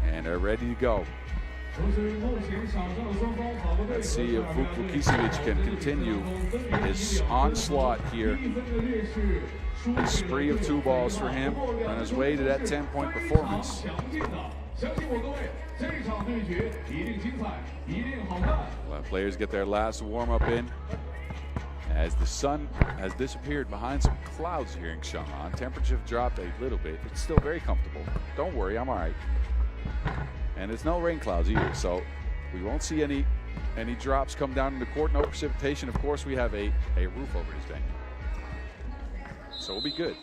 [SPEAKER 1] and they're ready to go. Let's see if Vuk Vukicevic can continue his onslaught here. A spree of 2-balls for him on his way to that 10-point performance. Let players get their last warm-up in as the sun has disappeared behind some clouds here in Xiong An. Temperature dropped a little bit. It's still very comfortable. Don't worry, I'm all right. And there's no rain clouds either, so we won't see any drops come down in the court. No precipitation. Of course, we have a roof over this venue. So we'll be good.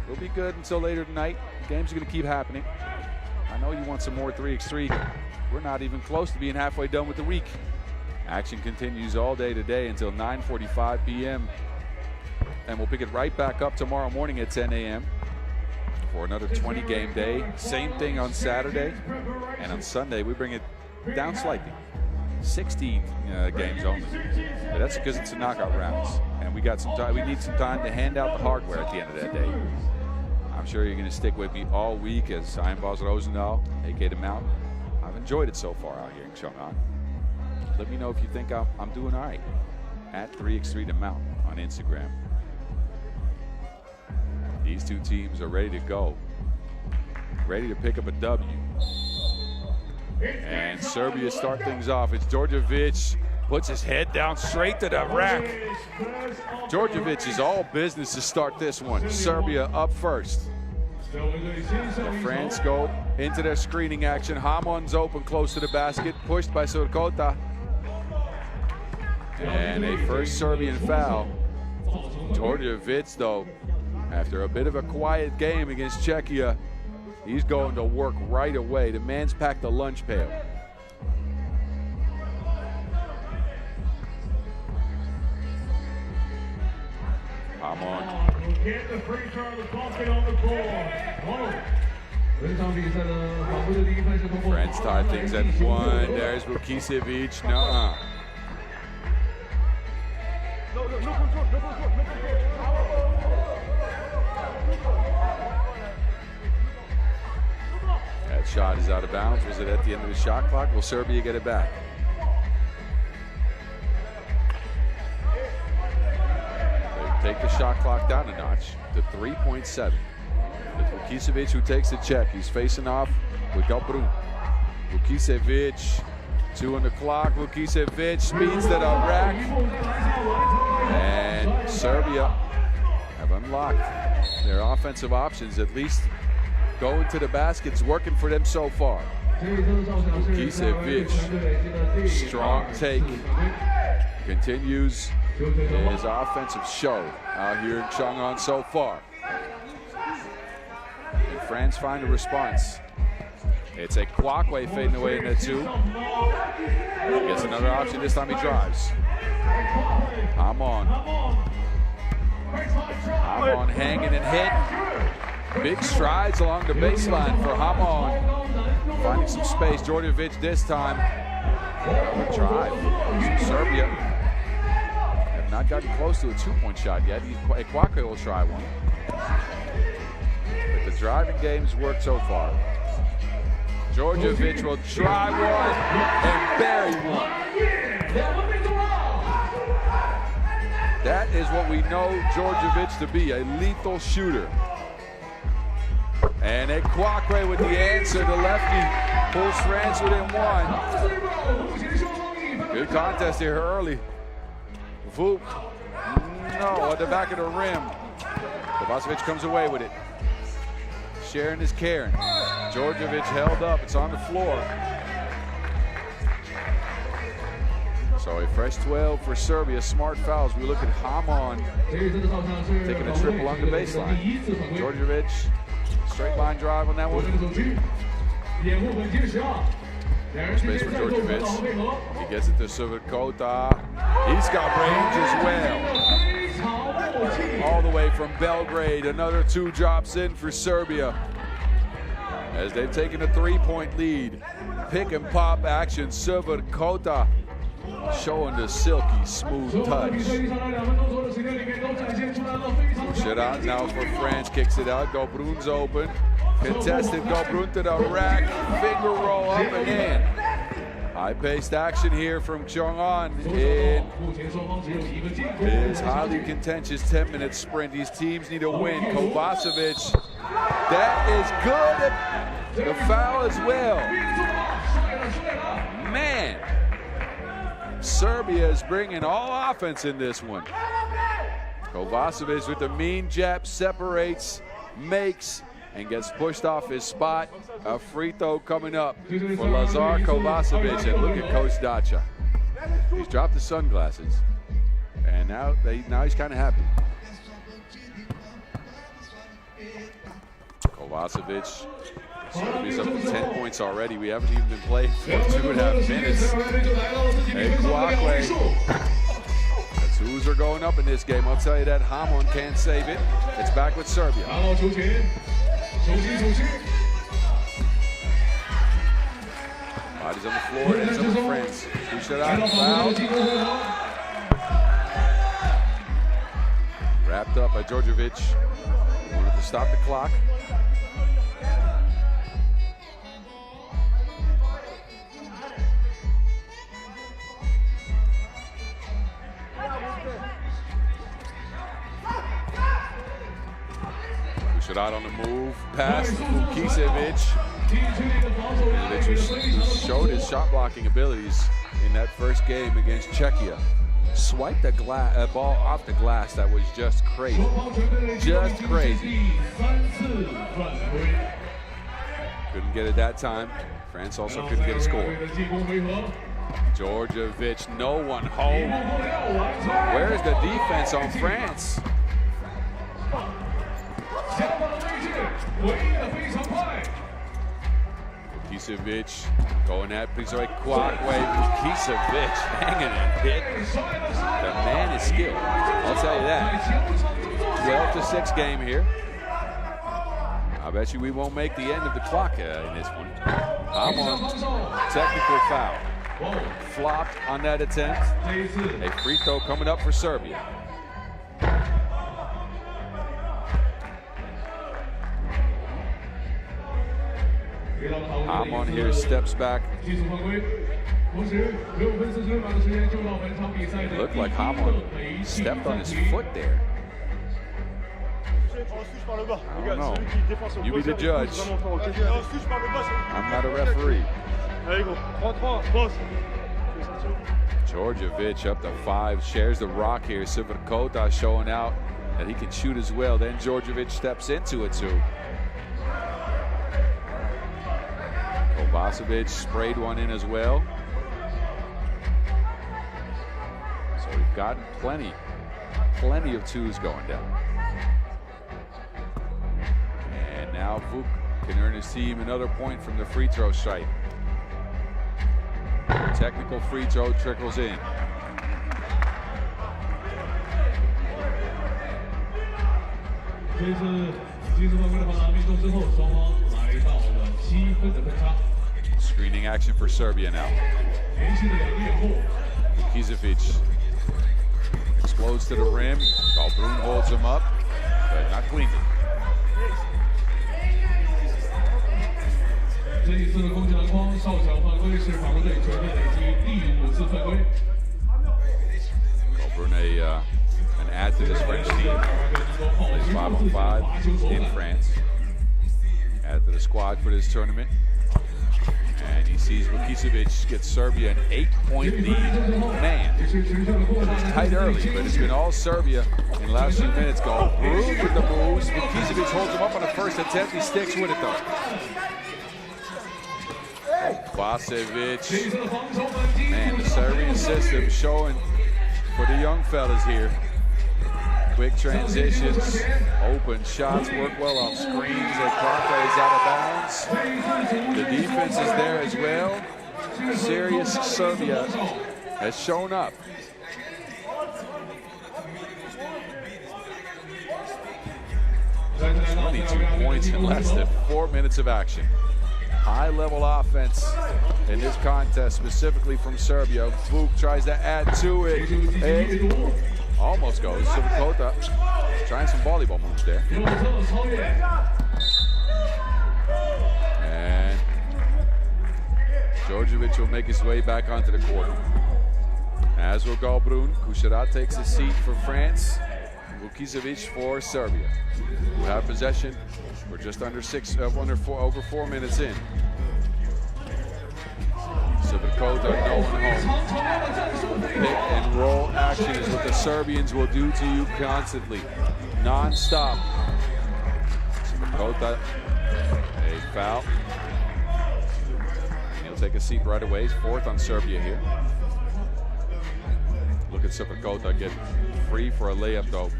[SPEAKER 1] We'll be good until later tonight. Games are going to keep happening. I know you want some more 3x3. We're not even close to being halfway done with the week. Action continues all day today until 9:45 p.m. And we'll pick it right back up tomorrow morning at 10 a.m. for another 20 game day. Same thing on Saturday. And on Sunday, we bring it down slightly. 16 games only. But that's because it's a knockout rounds. And we got some time. We need some time to hand out the hardware at the end of that day. I'm sure you're going to stick with me all week as I'm Bas Roosendaal, aka The Mountain. I've enjoyed it so far out here in Xiong An. Let me know if you think I'm doing all right. At 3x3 The Mountain on Instagram. These two teams are ready to go. Ready to pick up a W. And Serbia start things off. It's Djordjevic, puts his head down straight to the rack. Djordjevic is all business to start this one. Serbia up first. So France go into their screening action. Hamon's open close to the basket, pushed by Surkota. And a first Serbian foul. Djordjevic, though, after a bit of a quiet game against Czechia, he's going to work right away. The man's packed a lunch pail. Hamon.
[SPEAKER 4] Get the free throw, the basket on the board.
[SPEAKER 1] Friends tie things at 1. There's Vukicevic. Nuh-uh. That shot is out of bounds. Was it at the end of the shot clock? Will Serbia get it back? They take the shot clock down a notch to 3.7. It's Vukicevic who takes the check. He's facing off with Galbrun. Vukicevic, 2 on the clock. Vukicevic speeds to the rack. And Serbia have unlocked their offensive options, at least going to the basket's working for them so far. Vukicevic, strong take, continues his offensive show out here in Xiong An so far. And France find a response. It's a Kwakwe fading away in that 2. Gets another option, this time he drives. Hamon hanging and hitting. Big strides along the baseline for Hamon. Finding some space. Djordjevic this time. Another drive. Serbia have not gotten close to a 2-point shot yet. Kwakwe will try one. But the driving game's worked so far. Djordjevic will try one and bury one. That is what we know Djordjevic to be, a lethal shooter. And a Kwakwe with the answer. The lefty pulls France within 1. Good contest here early. Vuk, no, at the back of the rim. Kovacevic comes away with it. Sharing is caring. Djordjevic held up. It's on the floor. So a fresh 12 for Serbia. Smart fouls. We look at Hamon taking a trip along the baseline. Djordjevic, straight line drive on that one. Space for Djordjevic. He gets it to Surkota. He's got range as well. All the way from Belgrade. Another 2 drops in for Serbia, as they've taken a 3-point lead. Pick and pop action. Surkota showing the silky smooth touch. Push it out now for France. Kicks it out. Galbrun's open. Contested. Galbrun to the rack. Finger roll up and in. High-paced action here from Xiong An in his highly contentious 10-minute sprint. These teams need a win. Kovacevic, that is good. The foul as well. Man, Serbia is bringing all offense in this one. Kovacevic with the mean jab, separates, makes, and gets pushed off his spot. A free throw coming up for Lazar Kovacevic. And look at Coach Dacha. He's dropped his sunglasses, and now he's kind of happy. Kovacevic, Serbia's up to 10 points already. We haven't even been playing for 2.5 minutes. Hey, Kwakwe. The twos are going up in this game. I'll tell you that. Hamon can't save it. It's back with Serbia. Bodies on the floor, ends up with France. Push it out, foul. Wrapped up by Djordjevic. He wanted to stop the clock. Push it out on the move. Pass to Vukicevic. Who showed his shot blocking abilities in that first game against Czechia. Swiped a ball off the glass that was just crazy. Just crazy. Couldn't get it that time. France also couldn't get a score. Djordjevic, no one home. Where's the defense on France? Vukicevic going at Plizoy Kwakwe. Vukicevic hanging and hitting. The man is skilled. I'll tell you that. 12-6 game here. I bet you we won't make the end of the clock in this one. Hamon, technical foul. Flopped on that attempt. A free throw coming up for Serbia. Hamon here steps back. It looked like Hamon stepped on his foot there. I don't know. You be the judge. I'm not a referee. Djordjevic up to 5, shares the rock here. Sivrkota showing out that he can shoot as well. Then Djordjevic steps into it too. Kovacevic sprayed one in as well. So we've gotten plenty of twos going down. And now Vuk can earn his team another point from the free throw stripe. Technical free throw trickles in. Screening action for Serbia now. Vukicevic explodes to the rim. Galbrun holds him up, but not cleanly. Galbrun, an add to this French team. Plays 5-on-5 in France. Add to the squad for this tournament. And he sees Vukicevic get Serbia an 8-point lead. Man, it was tight early, but it's been all Serbia in the last few minutes. Galbrun with the moves. Vukicevic holds him up on the first attempt. He sticks with it though. Kovacevic. Man, the Serbian system showing for the young fellas here. Quick transitions, open shots, work well off screens. Kwakwe is out of bounds. The defense is there as well. Serious Serbia has shown up. (22 points in less than 4 minutes of action. High-level offense in this contest, specifically from Serbia. Vuk tries to add to it. And almost goes. Sivrkota trying some volleyball moves there. And Djordjevic will make his way back onto the court. As will Galbrun. Kucherat takes a seat for France. Vukicevic for Serbia. We have possession. We're just under over 4 minutes in. Sivrkota, no one home. Pick and roll action is what the Serbians will do to you constantly, non-stop. Sivrkota, a foul. And he'll take a seat right away. He's 4th on Serbia here. Look at Sivrkota get free for a layup though.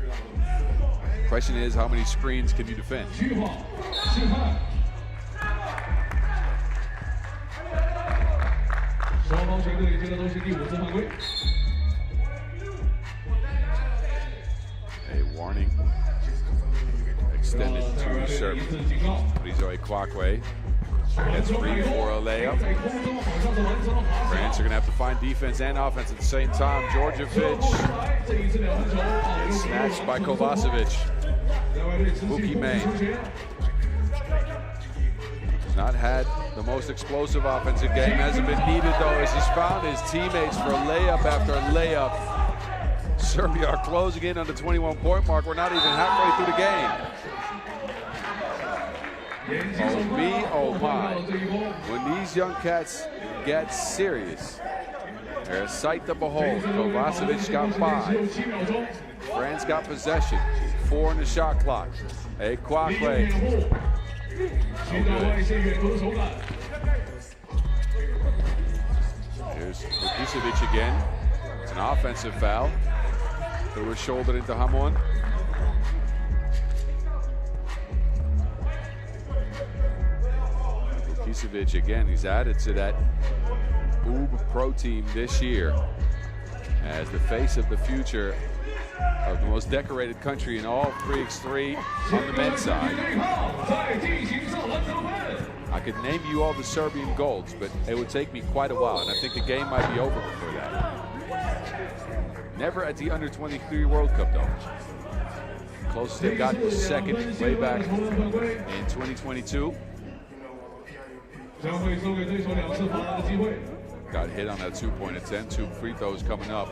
[SPEAKER 1] Question is, how many screens can you defend? A warning extended to Serbia. Plizoy Kwakwe gets free for a layup. France are going to have to find defense and offense at the same time. Djordjevic gets snatched by Kovacevic. Vuki Main has not had the most explosive offensive game. Hasn't been needed though, as he's found his teammates for layup after layup. Serbia are closing in on the 21-point mark. We're not even halfway through the game. Oh me, oh my. When these young cats get serious, they're a sight to behold. Kovacevic got 5. France got possession. 4 in the shot clock. Kwakwe
[SPEAKER 4] 寻找外线远投的手感。
[SPEAKER 1] Here's Vukicevic again. It's an offensive foul. Threw his shoulder into Hamon. Vukicevic again, he's added to that UB Pro team this year as the face of the future of the most decorated country in all 3x3 on the men's side. I could name you all the Serbian golds, but it would take me quite a while, and I think the game might be over before that. Never at the U23 World Cup, though. Closest they've gotten was second way back in 2022. Got hit on that two-point attempt. 2 free throws coming up.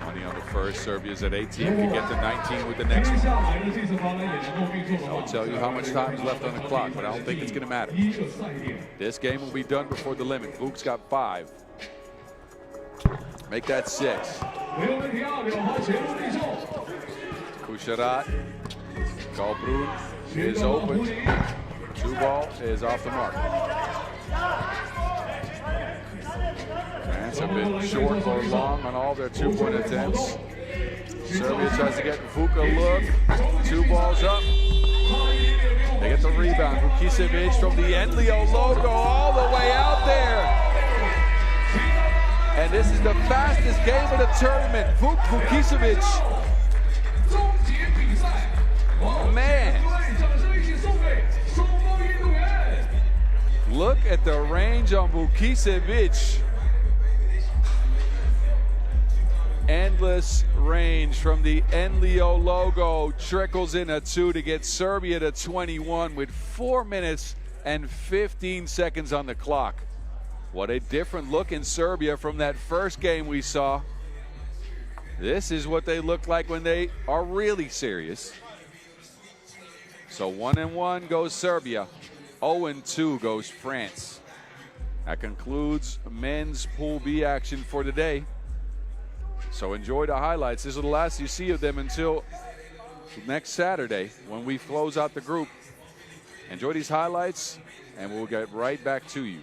[SPEAKER 1] Money on the first. Serbia's at 18. Can get to 19 with the next one. I would tell you how much time is left on the clock, but I don't think it's going to matter. This game will be done before the limit. Vuk's got 5. Make that 6. Kusharat. Galbrun is open. 2 ball is off the mark. France have been short or long on all their 2-point attempts. Serbia tries to get Vuk a look. 2 balls up. They get the rebound. Vukicevic from the Enlio logo all the way out there. And this is the fastest game of the tournament. Vukicevic. Oh, man. Look at the range on Vukicevic. Endless range from the Enlio logo. Trickles in a 2 to get Serbia to 21 with 4 minutes and 15 seconds on the clock. What a different look in Serbia from that first game we saw. This is what they look like when they are really serious. So 1-1 goes Serbia. 0-2 goes France. That concludes men's Pool B action for today. So enjoy the highlights. This is the last you see of them until next Saturday when we close out the group. Enjoy these highlights, and we'll get right back to you.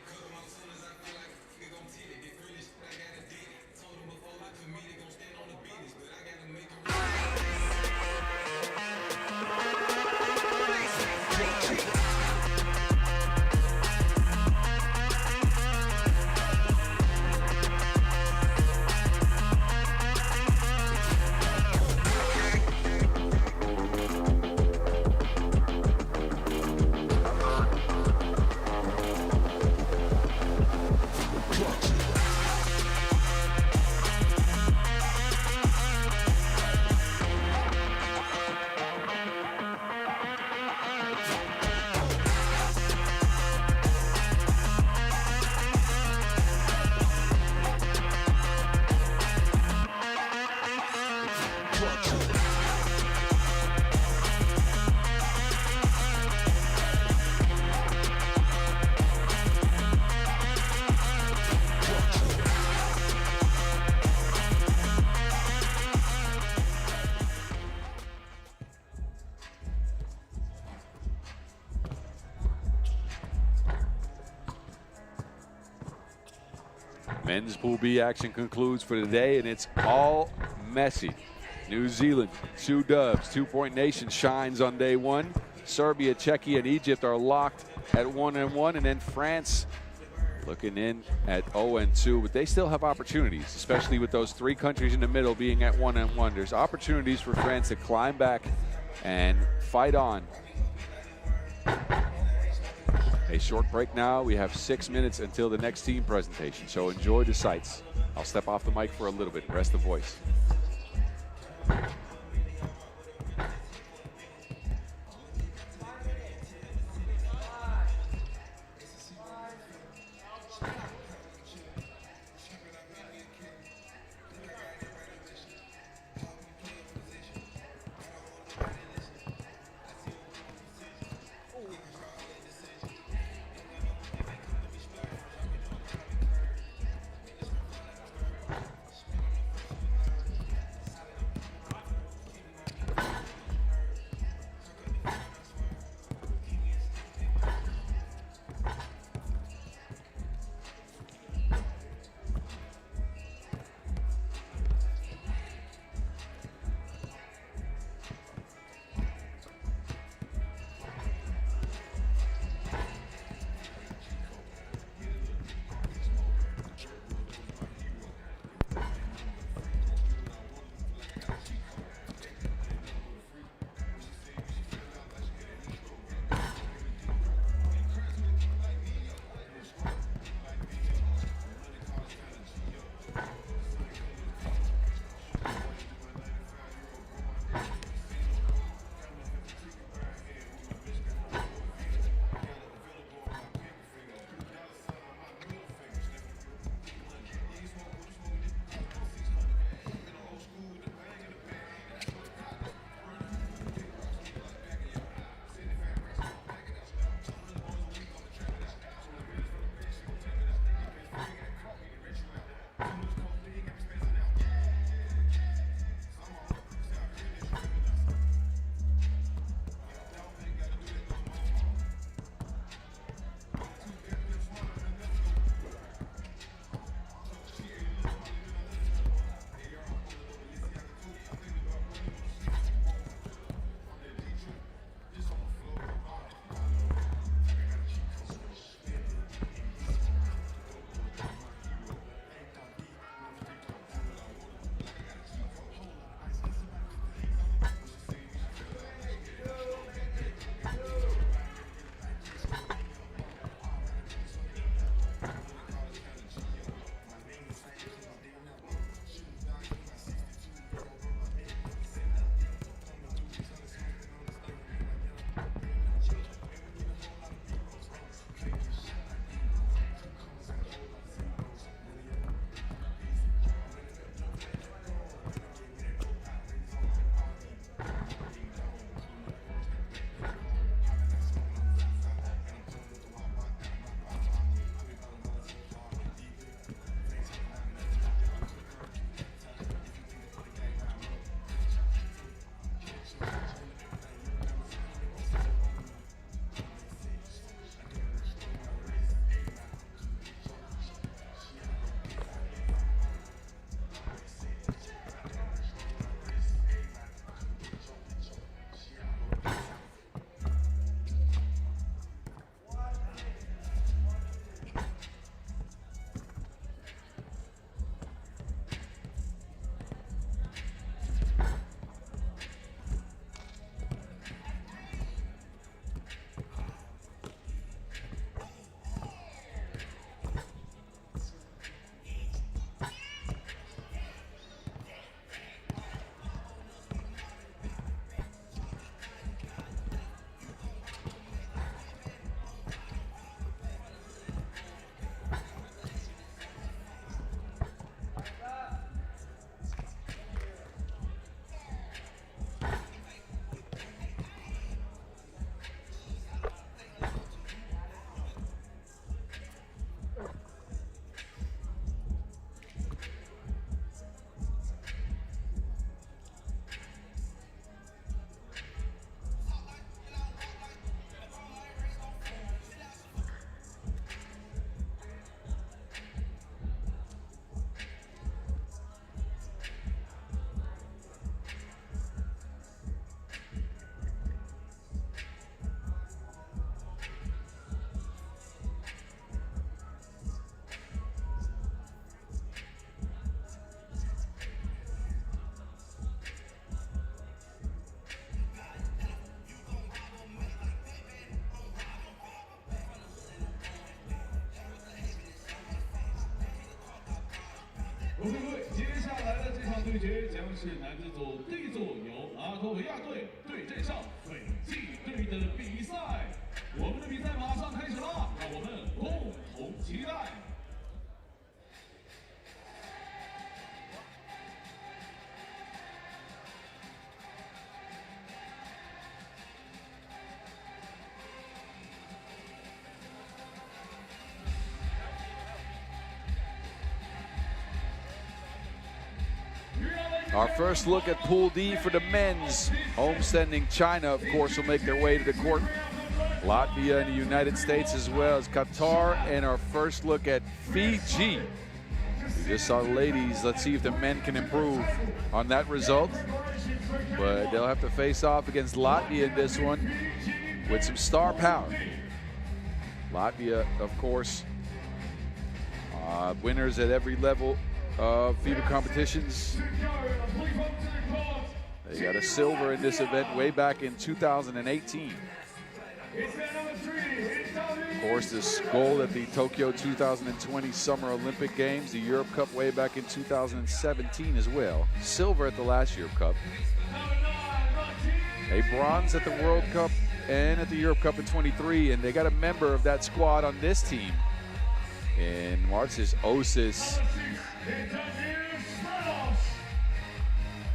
[SPEAKER 1] Men's Pool B action concludes for today, and it's all messy. New Zealand, 2 dubs. 2-point nation shines on day 1. Serbia, Czechia, and Egypt are locked at 1-1, and then France looking in at 0-2. But they still have opportunities, especially with those 3 countries in the middle being at 1-1. There's opportunities for France to climb back and fight on. A short break now. We have 6 minutes until the next team presentation, so enjoy the sights. I'll step off the mic for a little bit, rest the voice.
[SPEAKER 4] 对决将是男子组 D 组由拉脱维亚队对阵上斐济队的比赛。我们的比赛马上开始了，让我们共同期待。
[SPEAKER 1] Our first look at Pool D for the men's. Homesending China, of course, will make their way to the court. Latvia and the United States, as well as Qatar. And our first look at Fiji. We just saw the ladies. Let's see if the men can improve on that result. But they'll have to face off against Latvia in this one with some star power. Latvia, of course, winners at every level of FIBA competitions. They got a silver in this event way back in 2018. Of course, this gold at the Tokyo 2020 Summer Olympic Games, the Europe Cup way back in 2017 as well. Silver at the last Europe Cup. A bronze at the World Cup and at the Europe Cup in 23, and they got a member of that squad on this team. And Marcis Osis.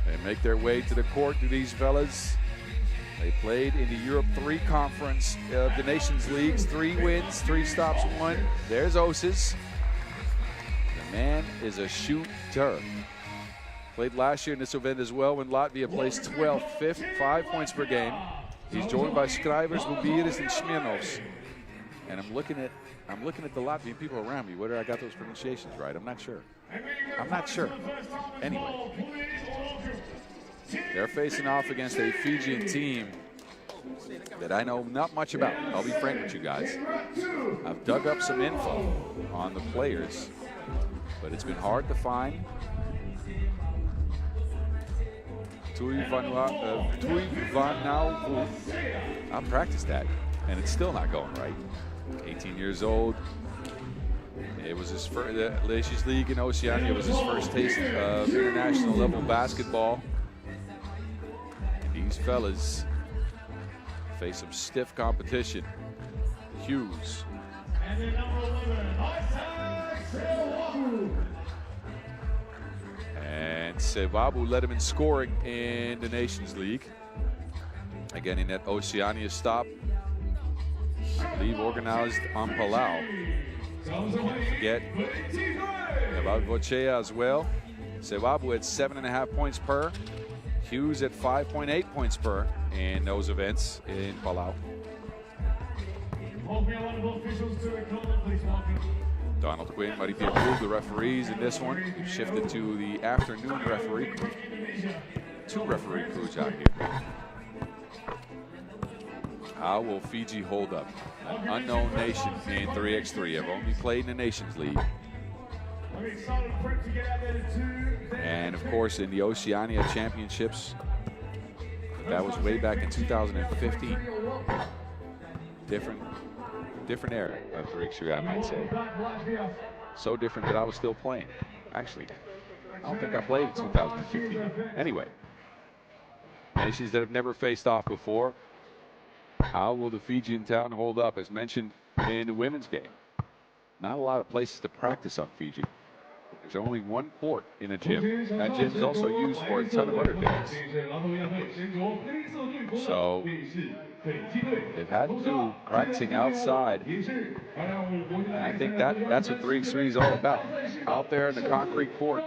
[SPEAKER 1] They make their way to the court to these fellas. They played in the Europe 3 conference of the Nations Leagues. 3 wins, 3 stops, 1. There's Osis. The man is a shooter. Played last year in this event as well when Latvia placed 12th, 5 points per game. He's joined by Scrivers, Bubiris, and Smirnovs. And I'm looking at the Latvian people around me, whether I got those pronunciations right. I'm not sure. Anyway, they're facing off against a Fijian team that I know not much about. I'll be frank with you guys. I've dug up some info on the players, but it's been hard to find. Tui Vanau. I practiced that, and it's still not going right. 18 years old. It was his first, the Nations League in Oceania was his first taste of international level basketball. And these fellas face some stiff competition. Hughes. And Sevabu led him in scoring in the Nations League. Again, in that Oceania stop, I believe organized on Palau. Can't forget about Vochea as well. Sevabu at 7.5 points per. Hughes at 5.8 points per in those events in Palau. Donald Quinn, Maritia Krug, the referees in this one. We've shifted to the afternoon referee. 2 referee crews out here. How will Fiji hold up? An unknown nation in 3x3. Have only played in the Nations League. And of course in the Oceania Championships. That was way back in 2015. Different era of 3x3, I might say. So different that I was still playing. Actually, I don't think I played in 2015. Anyway, nations that have never faced off before. How will the Fijian town hold up? As mentioned in the women's game, not a lot of places to practice on Fiji. There's only 1 court in a gym. That gym is also used for a ton of other things. So they've had to do practicing outside. And I think that's what 3x3 is all about. Out there in the concrete court,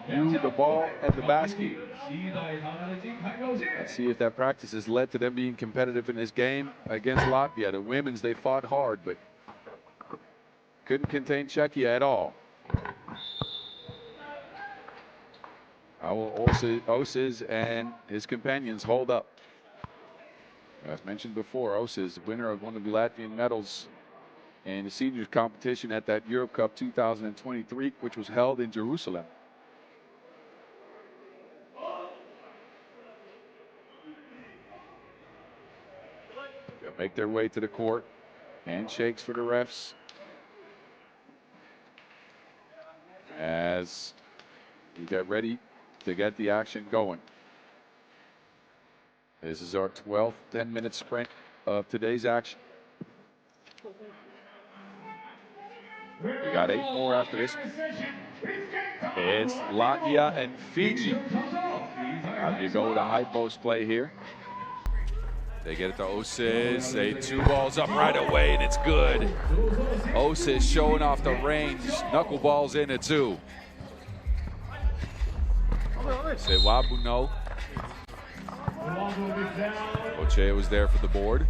[SPEAKER 1] you, the ball, and the basket. Let's see if that practice has led to them being competitive in this game against Latvia. The women's, they fought hard, but couldn't contain Czechia at all. How will Osis and his companions hold up? As mentioned before, Osis, winner of one of the Latvian medals in the seniors competition at that Europe Cup 2023, which was held in Jerusalem. They'll make their way to the court. Handshakes for the refs. As we get ready to get the action going. This is our 12th 10-minute sprint of today's action. We got 8 more after this. It's Latvia and Fiji. How do you go with a high post play here? They get it to Osis. They 2 balls up right away, and it's good. Osis showing off the range. Knuckleballs in at 2. Sewabu no. Oche was there for the board.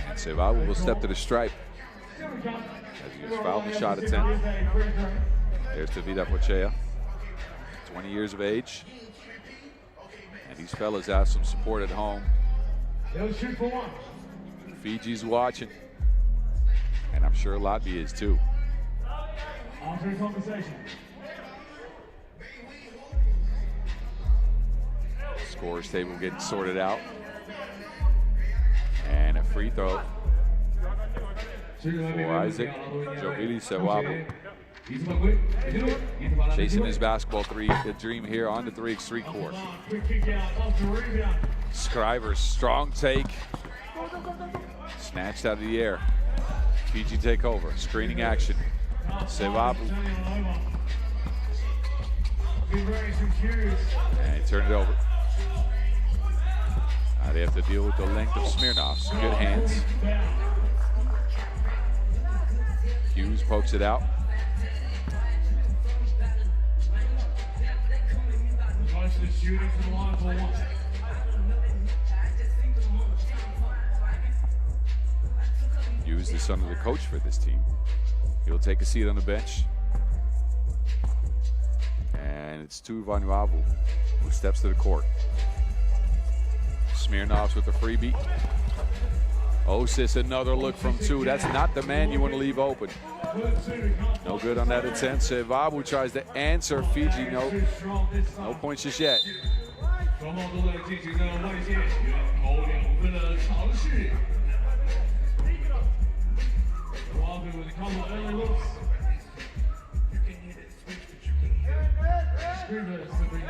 [SPEAKER 1] And Sewabu will step to the stripe as he was fouled the shot attempt. There's Tavida Pochea, 20 years of age. And these fellas have some support at home. Fiji's watching. And I'm sure Latvia is too. Scores table getting sorted out. And a free throw for Isaac Jovili Sewabu. Chasing his basketball dream here on the 3x3 court. Scriver's strong take. Snatched out of the air. Fiji take over. Screening action. Sewabu. And he turned it over. They have to deal with the length of Smirnov's. Good hands. Hughes pokes it out. Hughes, the son of the coach for this team. He'll take a seat on the bench. And it's Vanuatu who steps to the court. Smirnov's with the freebie. Osis, another look from 2. That's not the man you want to leave open. No good on that attempt. Sewabu tries to answer Fiji. No points just yet.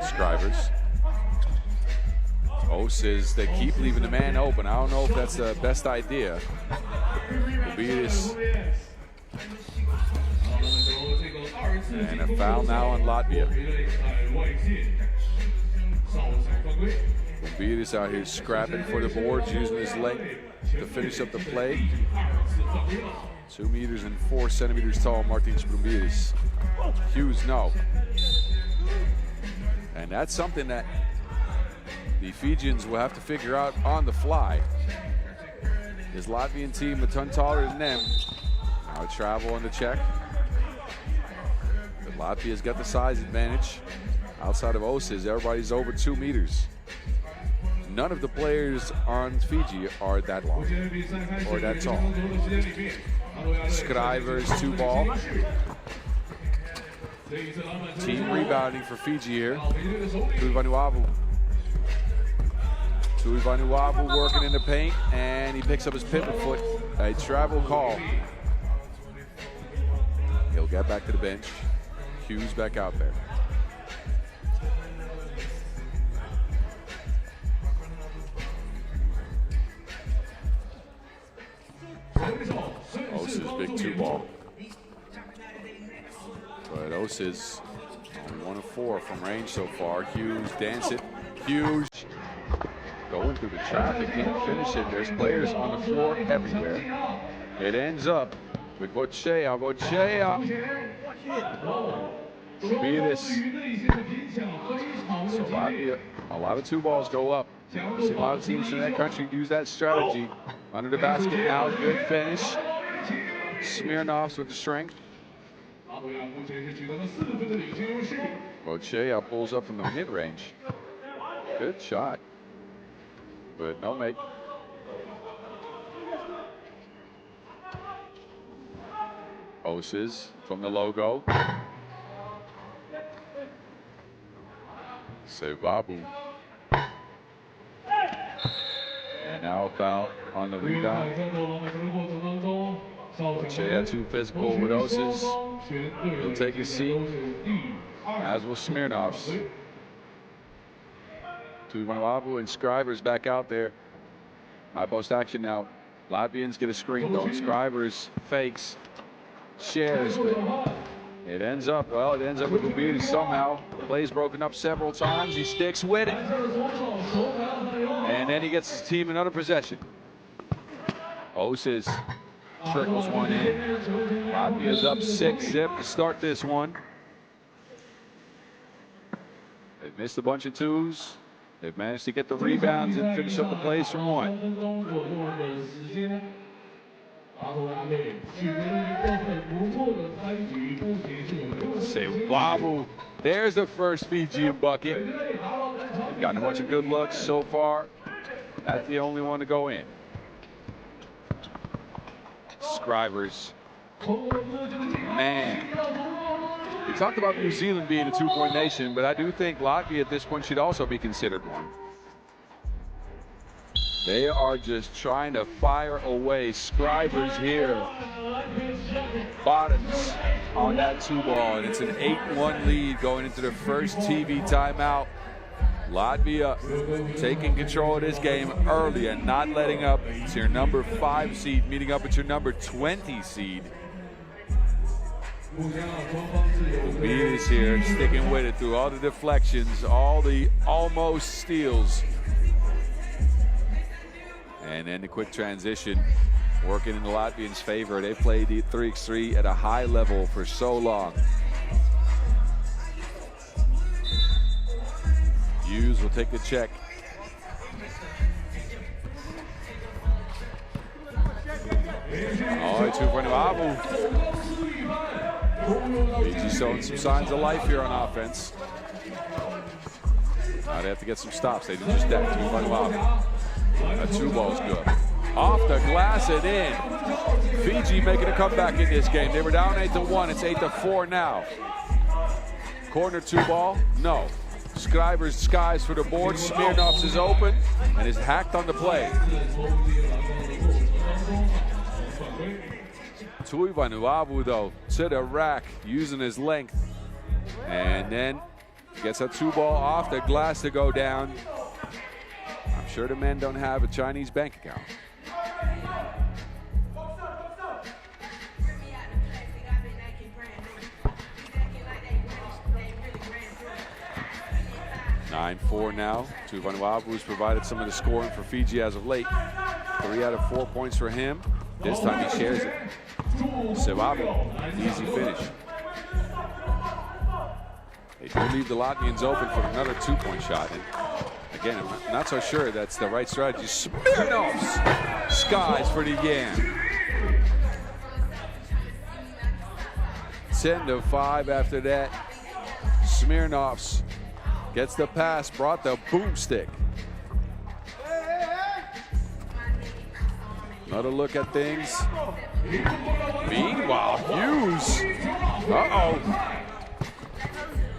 [SPEAKER 1] Scrivers. Osis, they keep leaving the man open. I don't know if that's the best idea. Kubidis. And a foul now on Latvia. Kubidis out here scrapping for the boards, using his length to finish up the play. 2 meters and 4 centimeters tall, Martins Kubidis. Hughes, no. And that's something that the Fijians will have to figure out on the fly. This Latvian team a ton taller than them. Now travel on the check. But Latvia's got the size advantage. Outside of Osis, everybody's over 2 meters. None of the players on Fiji are that long or that tall. Scrivers 2 ball. Team rebounding for Fiji here. Vanuatu. Vanuatu working in the paint, and he picks up his pivot foot. A travel call. He'll get back to the bench. Hughes back out there. Osis big 2 ball. But Osis only 1 of 4 from range so far. Hughes dance it. Hughes going through the traffic, can't finish it. There's players on the floor everywhere. It ends up with Bochea. Kubidis. So Latvia, a lot of 2 balls go up. See a lot of teams in that country use that strategy. Under the basket now, good finish. Smirnov's with the strength. Bochea pulls up from the mid-range. Good shot, but no make. Osis from the logo. Sewabu. And now a foul on the rebound. Czechia too physical with Osis. He'll take his seat, as will Smirnov's. Tuivasa-Lauvu and Scrivers back out there. High post action now. Latvians get a screen though. Scrivers fakes, shares, but it ends up with Bubiri somehow. The play's broken up several times. He sticks with it. And then he gets his team another possession. Osis trickles one in. Latvia's up 6-zip to start this one. They've missed a bunch of twos. They've managed to get the rebounds and finish up the plays from one. Say, Wabu, there's the first Fijian bucket. They've gotten a bunch of good looks so far. That's the only one to go in. Scrivers. Man. We talked about New Zealand being a two-point nation, but I do think Latvia at this point should also be considered one. They are just trying to fire away. Scrivers here. Bottoms on that two ball, and it's an 8-1 lead going into the first TV timeout. Latvia taking control of this game early and not letting up. It's your number 5 seed meeting up with your number 20 seed. Embiid is here, sticking with it through all the deflections, all the almost steals. And then the quick transition working in the Latvians' favor. They played the 3x3 at a high level for so long. Hughes will take the check. All right, 2-point Abu. Fiji showing some signs of life here on offense. Now they have to get some stops. They do just that. 2-point Abu. That two ball's good. Off the glass and in. Fiji making a comeback in this game. They were down 8-1. It's 8-4 now. Corner two ball, no. Scrivers skies for the board. Smirnov's is open and is hacked on the play. Tuivasa-Lauvu though to the rack using his length, and then gets a two ball off the glass to go down. I'm sure the men don't have a Chinese bank account. (9-4) now. Tuivasa-Lauvu's provided some of the scoring for Fiji as of late. 3 out of 4 points for him. This time he shares it. Sevabu, easy finish. They do leave the Latvians open for another 2-point shot. And again, I'm not so sure that's the right strategy. Smirnov's skies for the Yan. 10-5 after that. Smirnov's gets the pass, brought the boomstick. Another look at things. Meanwhile, Hughes. Uh-oh.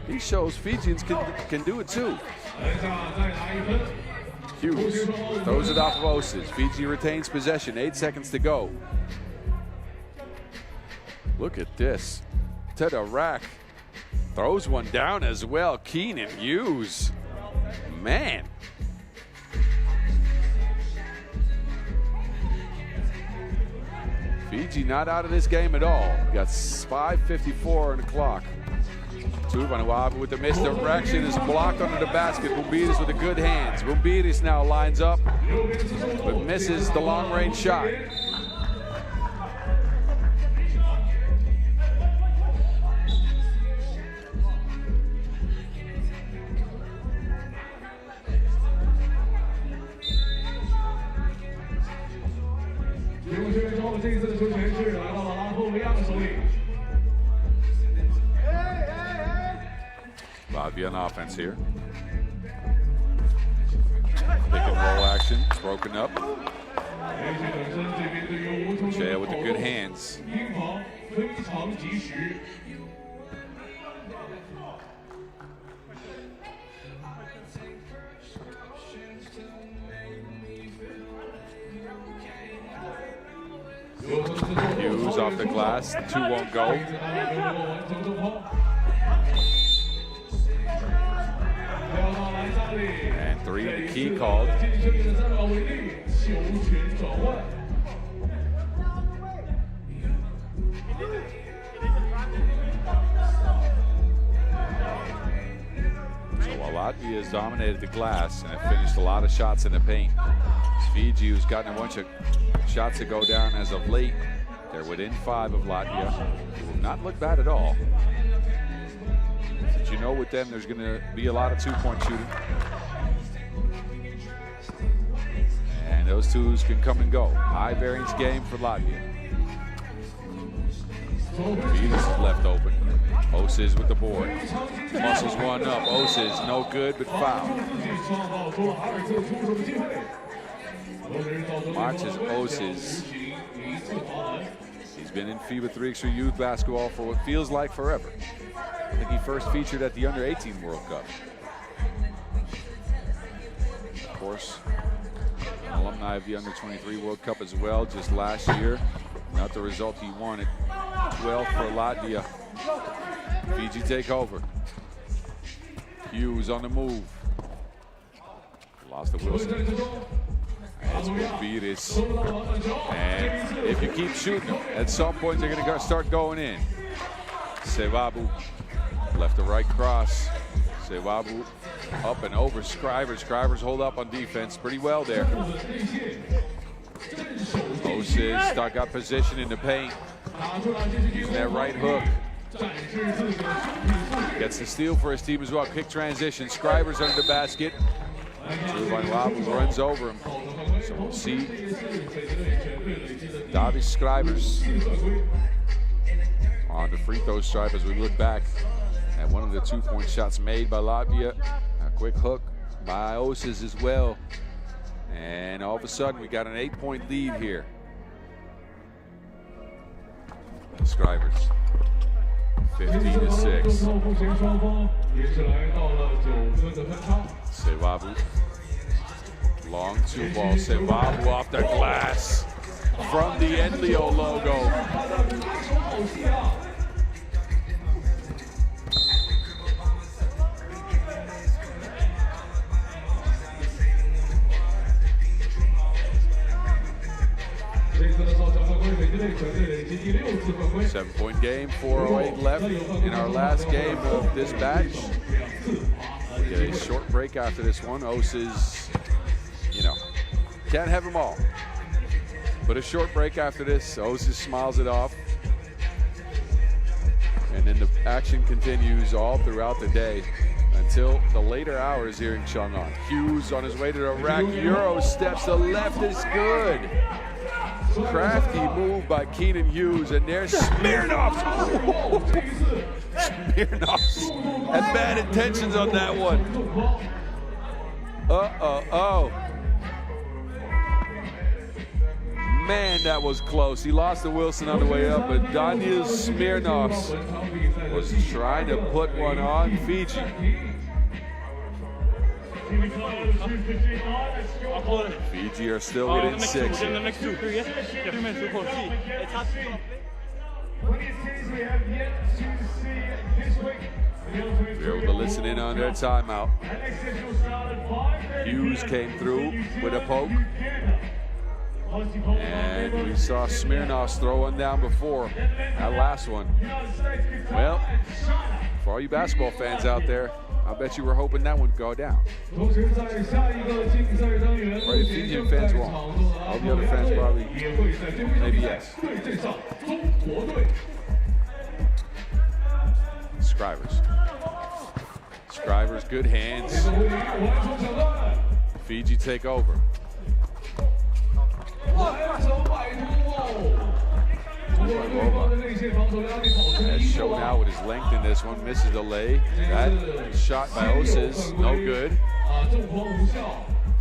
[SPEAKER 1] He shows Fijians can do it too. Hughes throws it off of Osis. Fiji retains possession. 8 seconds to go. Look at this. To the rack. Throws one down as well. Keenan Hughes. Man. Fiji not out of this game at all. Got 5:54 on the clock. Tuivasa-Lauvu with the misdirection is blocked under the basket. Bumbiris with the good hands. Bumbiris now lines up, but misses the long-range shot. Latvia on offense here. Pick and roll action, it's broken up. Czechia with the good hands. Hughes goes off the glass. 2 won't go. And 3 in the key called. So while Latvia has dominated the glass and have finished a lot of shots in the paint, Fiji, who's gotten a bunch of shots to go down as of late, they're within 5 of Latvia. Who have not looked bad at all. But you know with them, there's going to be a lot of 2-point shooting. And those twos can come and go. High variance game for Latvia. Venus is left open. Oses with the board. Muscles one up. Oses no good, but foul. Marches Oses. He's been in FIBA 3x3 youth basketball for what feels like forever. I think he first featured at the U23 World Cup. Of course, an alumni of the U23 World Cup as well, just last year. Not the result he wanted. 12 for Latvia. Fiji take over. Hughes on the move. Lost to Wilson. It's Beatis. And if you keep shooting them, at some point they're going to start going in. Sevabu, left to right cross. Sevabu up and over Scrivers. Scrivers hold up on defense pretty well there. Oses got position in the paint. Using that right hook. Gets the steal for his team as well. Quick transition. Scrivers under the basket. Lavu runs over him. So we'll see Davis Scrivers on the free throw stripe as we look back at one of the 2-point shots made by Latvia. A quick hook by Oses as well. And all of a sudden we got an 8-point lead here. Scrivers. 15-6. Sevabu. Long 2 ball. Sevabu off the glass from the Enlio logo. 7-point game, 4:08 left in our last game of this batch. We get a short break after this one. Oses, you know, can't have them all. But a short break after this. Oses smiles it off. And then the action continues all throughout the day until the later hours here in Xiong An. Hughes on his way to the rack. Euro steps to left is good. Crafty move by Keenan Hughes, and there's Smirnoff. Smirnoff had bad intentions on that one. Man, that was close. He lost to Wilson on the way up, but Daniel Smirnoff was trying to put one on Fiji. Fiji are still within 6. We're able to listen in on their timeout. Hughes came through with a poke. And we saw Smirnoff throw one down before. That last one. Well, for all you basketball fans out there, I bet you were hoping that would go down. Or the Fijian fans won't. All the other fans probably, maybe yes. Scrivers. Scrivers, good hands. Fiji take over. Has shown out with his length in this one, misses the lay. That shot by Oses, no good.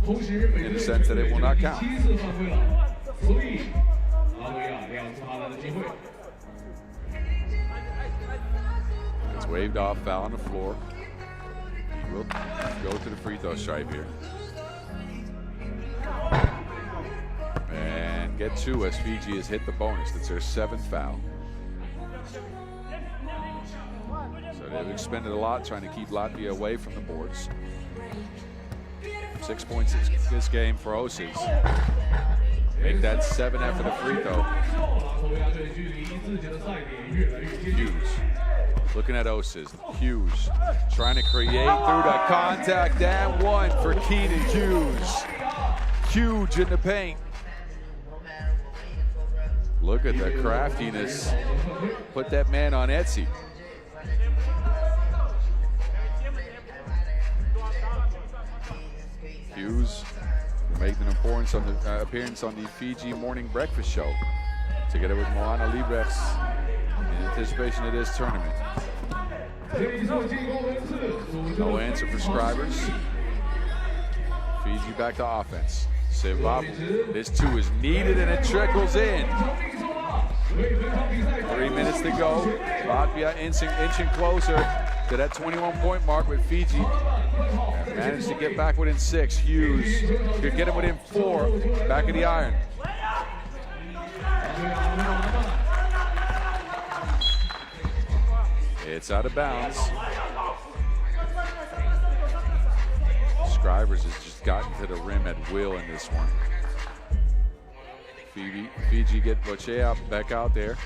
[SPEAKER 1] In the sense that it will not count. It's waved off, foul on the floor. He will go to the free throw stripe here. And get 2 as Fiji has hit the bonus. That's their 7th foul. So they've expended a lot trying to keep Latvia away from the boards. 6 points this game for Oses. Make that 7 after the free throw. Hughes. Looking at Oses. Hughes trying to create through the contact and 1 for Keenan Hughes. Huge in the paint. Look at the craftiness. Put that man on Etsy. Hughes making an appearance on the Fiji morning breakfast show together with Moana Librex in anticipation of this tournament. No answer for Scribers. Fiji back to offense. Sevabu, this 2 is needed and it trickles in. 3 minutes to go. Latvia inching closer to that 21-point mark with Fiji. Managed to get back within 6. Hughes could get him within 4. Back of the iron. It's out of bounds. Scribers has just gotten to the rim at will in this one. Fiji get Bochea back out there.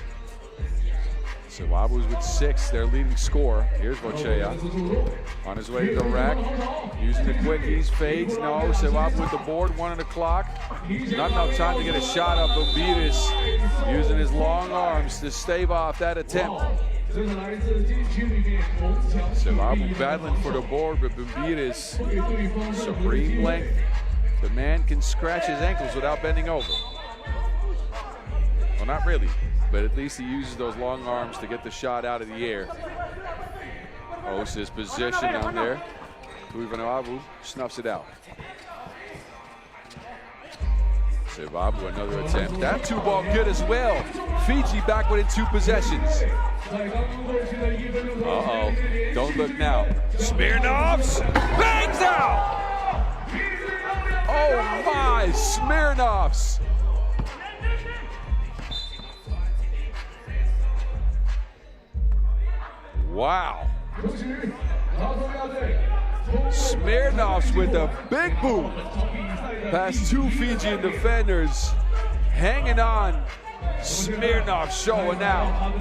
[SPEAKER 1] Sevabu's with 6, their leading scorer. Here's Bochea on his way to the rack, using the quickies, fades, no. Sevabu with the board, 1 on the clock. Not enough time to get a shot up. Bumbiris using his long arms to stave off that attempt. Sevabu battling for the board, but Bumbiris, supreme length. The man can scratch his ankles without bending over. Well, not really, but at least he uses those long arms to get the shot out of the air. Oses position down there. Tuivanoavu snuffs it out. Sevabu, another attempt. That 2-ball good as well. Fiji back within 2 possessions. Uh-oh, don't look now. Smirnovs bangs out! Oh my, Smirnovs! Wow. Smirnovs with a big boom. Past 2 Fijian defenders. Hanging on. Smirnov showing out.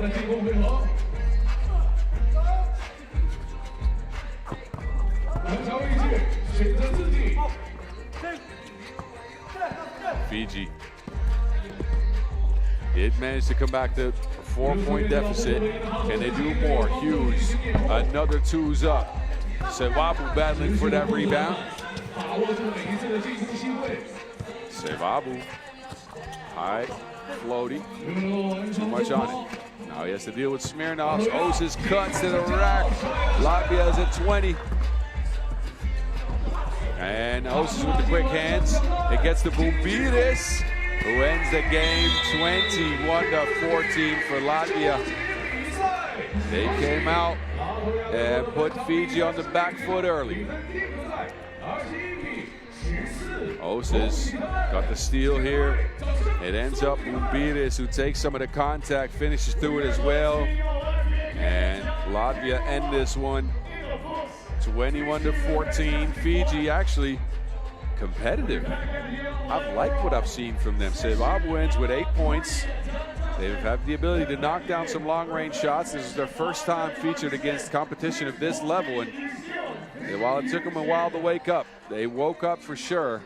[SPEAKER 1] Fiji did manage to come back to a 4-point deficit. Can they do more? Hughes, another 2's up. Sevabu battling for that rebound. Sevabu, high, floaty, too much on it. Now he has to deal with Smirnovs. Oses cuts to the rack. Latvia is at 20. And Oses with the quick hands. It gets to Bumbiris, who ends the game 21-14 for Latvia. They came out and put Fiji on the back foot early. Oses got the steal here. It ends up Bumbiris, who takes some of the contact, finishes through it as well. And Latvia end this one 21-14. Fiji actually competitive. I've liked what I've seen from them. Sevabu wins with 8 points. They've had the ability to knock down some long-range shots. This is their first time featured against competition of this level. And while it took them a while to wake up, they woke up for sure.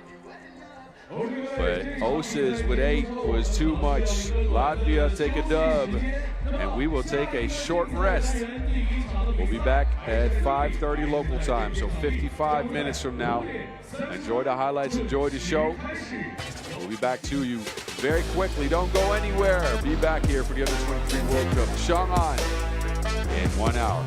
[SPEAKER 1] But Oses with 8 was too much. Latvia take a dub, and we will take a short rest. We'll be back at 5:30 local time, so 55 minutes from now. Enjoy the highlights, enjoy the show. We'll be back to you very quickly. Don't go anywhere. Be back here for the U23 World Cup. Xiong An in 1 hour.